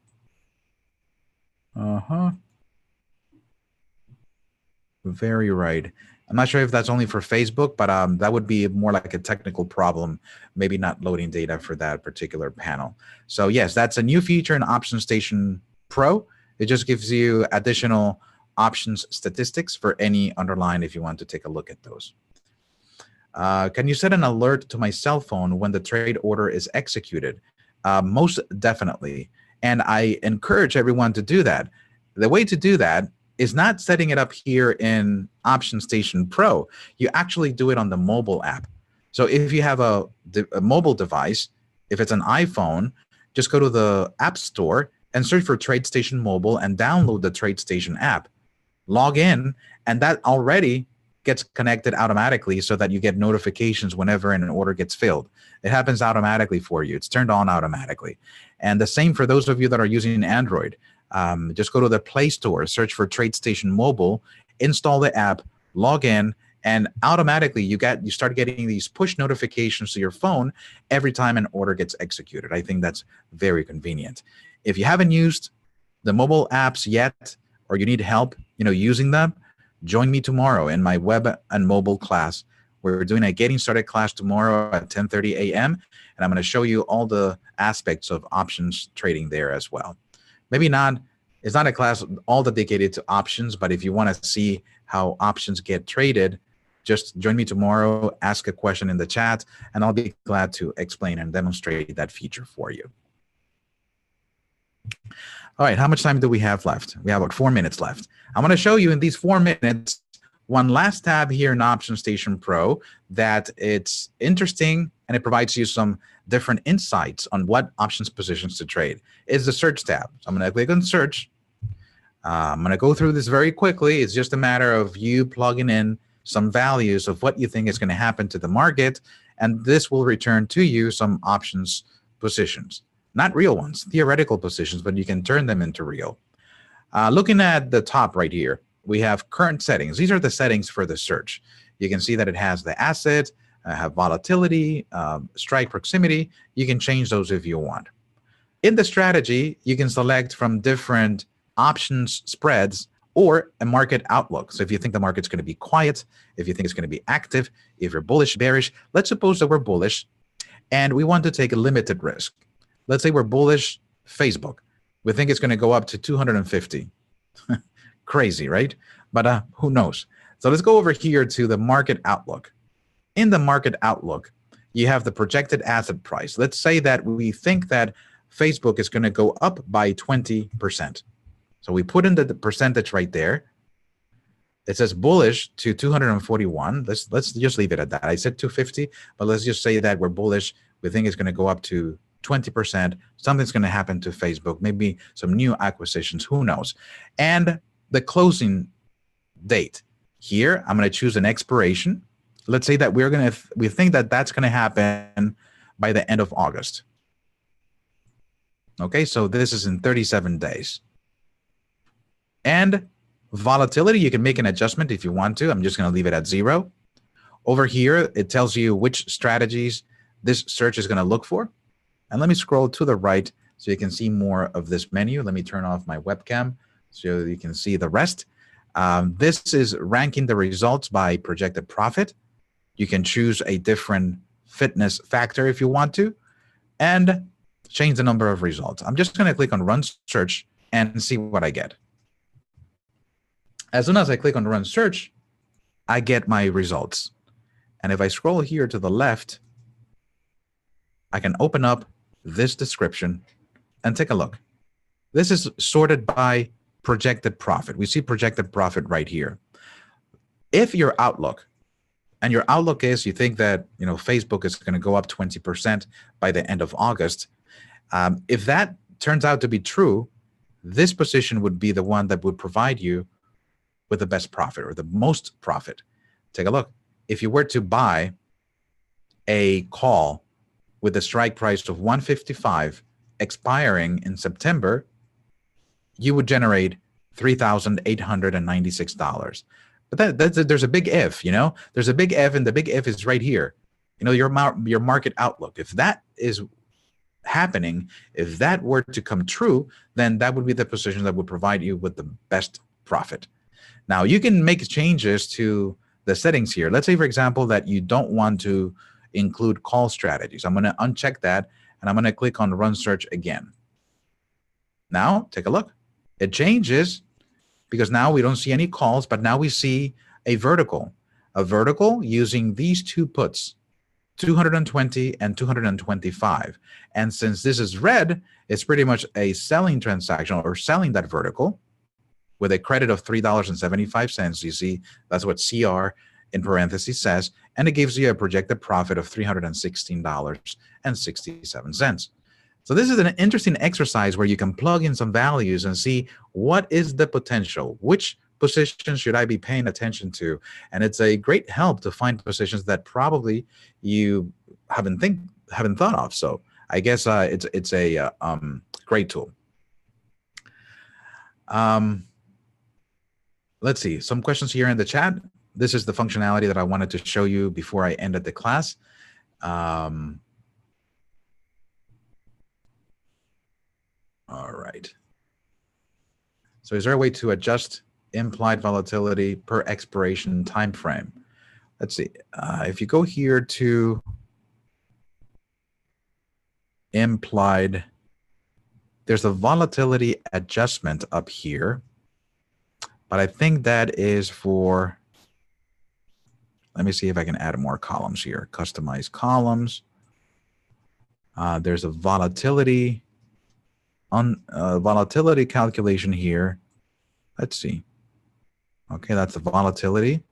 Very right. I'm not sure if that's only for Facebook, but that would be more like a technical problem, maybe not loading data for that particular panel. So yes, that's a new feature in OptionStation Pro. It just gives you additional options statistics for any underlying if you want to take a look at those. Can you set an alert to my cell phone when the trade order is executed? Most definitely. And I encourage everyone to do that. The way to do that is not setting it up here in OptionStation Pro. You actually do it on the mobile app. So if you have a mobile device, if it's an iPhone, just go to the App Store and search for TradeStation Mobile and download the TradeStation app. Log in, and that already gets connected automatically so that you get notifications whenever an order gets filled. It happens automatically for you. It's turned on automatically. And the same for those of you that are using Android. Just go to the Play Store, search for TradeStation Mobile, install the app, log in, and automatically you start getting these push notifications to your phone every time an order gets executed. I think that's very convenient. If you haven't used the mobile apps yet, or you need help, using them, join me tomorrow in my web and mobile class. We're doing a getting started class tomorrow at 10:30 a.m. and I'm going to show you all the aspects of options trading there as well. Maybe not It's not a class all dedicated to options, but if you want to see how options get traded, just join me tomorrow, ask a question in the chat, and I'll be glad to explain and demonstrate that feature for you. All right, how much time do we have left? We have about 4 minutes left. I'm going to show you in these 4 minutes one last tab here in OptionStation Pro that it's interesting and it provides you some different insights on what options positions to trade. It's the search tab. So I'm going to click on search. I'm going to go through this very quickly. It's just a matter of you plugging in some values of what you think is going to happen to the market, and this will return to you some options positions. Not real ones, theoretical positions, but you can turn them into real. Looking at the top right here, we have current settings. These are the settings for the search. You can see that it has the asset, have volatility, strike proximity. You can change those if you want. In the strategy, you can select from different options spreads or a market outlook. So if you think the market's going to be quiet, if you think it's going to be active, if you're bullish, bearish, let's suppose that we're bullish and we want to take a limited risk. Let's say we're bullish Facebook. We think it's going to go up to 250. Crazy, right? But who knows? So let's go over here to the market outlook. In the market outlook, you have the projected asset price. Let's say that we think that Facebook is going to go up by 20%. So we put in the percentage right there. It says bullish to 241. Let's just leave it at that. I said 250, but let's just say that we're bullish. We think it's going to go up to 20%. Something's going to happen to Facebook, maybe some new acquisitions, who knows. And the closing date. Here, I'm going to choose an expiration. Let's say that we think that that's going to happen by the end of August. Okay, so this is in 37 days. And volatility, you can make an adjustment if you want to. I'm just going to leave it at 0. Over here, it tells you which strategies this search is going to look for. And let me scroll to the right so you can see more of this menu. Let me turn off my webcam so you can see the rest. This is ranking the results by projected profit. You can choose a different fitness factor if you want to, and change the number of results. I'm just going to click on Run Search and see what I get. As soon as I click on Run Search, I get my results. And if I scroll here to the left, I can open up this description and take a look. This is sorted by projected profit. We see projected profit right here. If your outlook, and your outlook is you think that Facebook is going to go up 20% by the end of August, if that turns out to be true, this position would be the one that would provide you with the best profit or the most profit. Take a look. If you were to buy a call with a strike price of 155 expiring in September, you would generate $3,896. But there's a big if, there's a big if, and the big if is right here. Your market outlook. If that is happening, if that were to come true, then that would be the position that would provide you with the best profit. Now, you can make changes to the settings here. Let's say, for example, that you don't want to include call strategies. I'm going to uncheck that, and I'm going to click on Run Search again. Now, take a look. It changes because now we don't see any calls, but now we see a vertical using these two puts, 220 and 225. And since this is red, it's pretty much a selling transaction or selling that vertical with a credit of $3.75. You see, that's what CR in parentheses says, and it gives you a projected profit of $316.67. So this is an interesting exercise where you can plug in some values and see what is the potential, which positions should I be paying attention to, and it's a great help to find positions that probably you haven't thought of. So I guess it's a great tool. Let's see, some questions here in the chat. This is the functionality that I wanted to show you before I ended the class. All right. So is there a way to adjust implied volatility per expiration time frame? Let's see. If you go here to implied There's a volatility adjustment up here, but I think that is for, let me see if I can add more columns here. Customize columns. There's a volatility volatility calculation here. Let's see. Okay, that's the volatility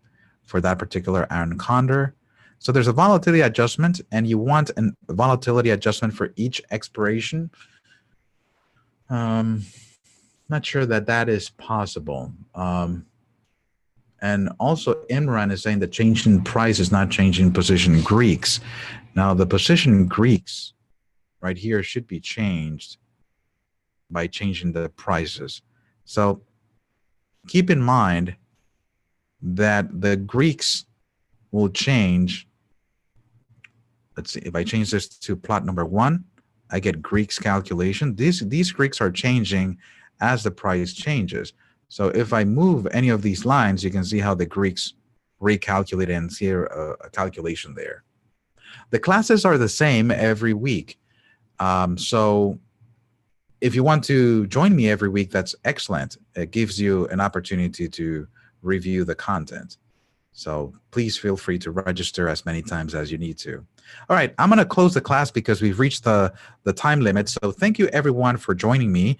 for that particular iron condor. So there's a volatility adjustment, and you want a volatility adjustment for each expiration. Not sure that that is possible. And also Imran is saying that change in price is not changing position Greeks. Now the position Greeks right here should be changed by changing the prices. So keep in mind that the Greeks will change. Let's see, if I change this to plot number 1, I get Greeks calculation. These Greeks are changing as the price changes. So if I move any of these lines, you can see how the Greeks recalculate and see a calculation there. The classes are the same every week. So if you want to join me every week, that's excellent. It gives you an opportunity to review the content. So please feel free to register as many times as you need to. All right, I'm going to close the class because we've reached the time limit. So thank you, everyone, for joining me.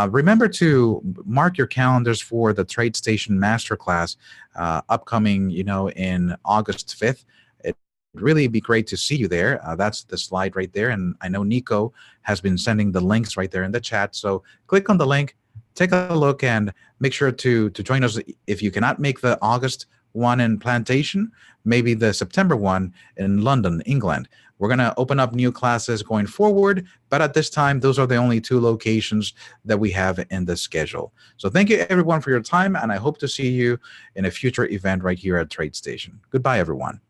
Remember to mark your calendars for the TradeStation Masterclass upcoming, in August 5th. It'd really be great to see you there. That's the slide right there. And I know Nico has been sending the links right there in the chat. So click on the link, take a look, and make sure to join us. If you cannot make the August one in Plantation, maybe the September one in London, England. We're going to open up new classes going forward, but at this time, those are the only 2 locations that we have in the schedule. So thank you, everyone, for your time, and I hope to see you in a future event right here at TradeStation. Goodbye, everyone.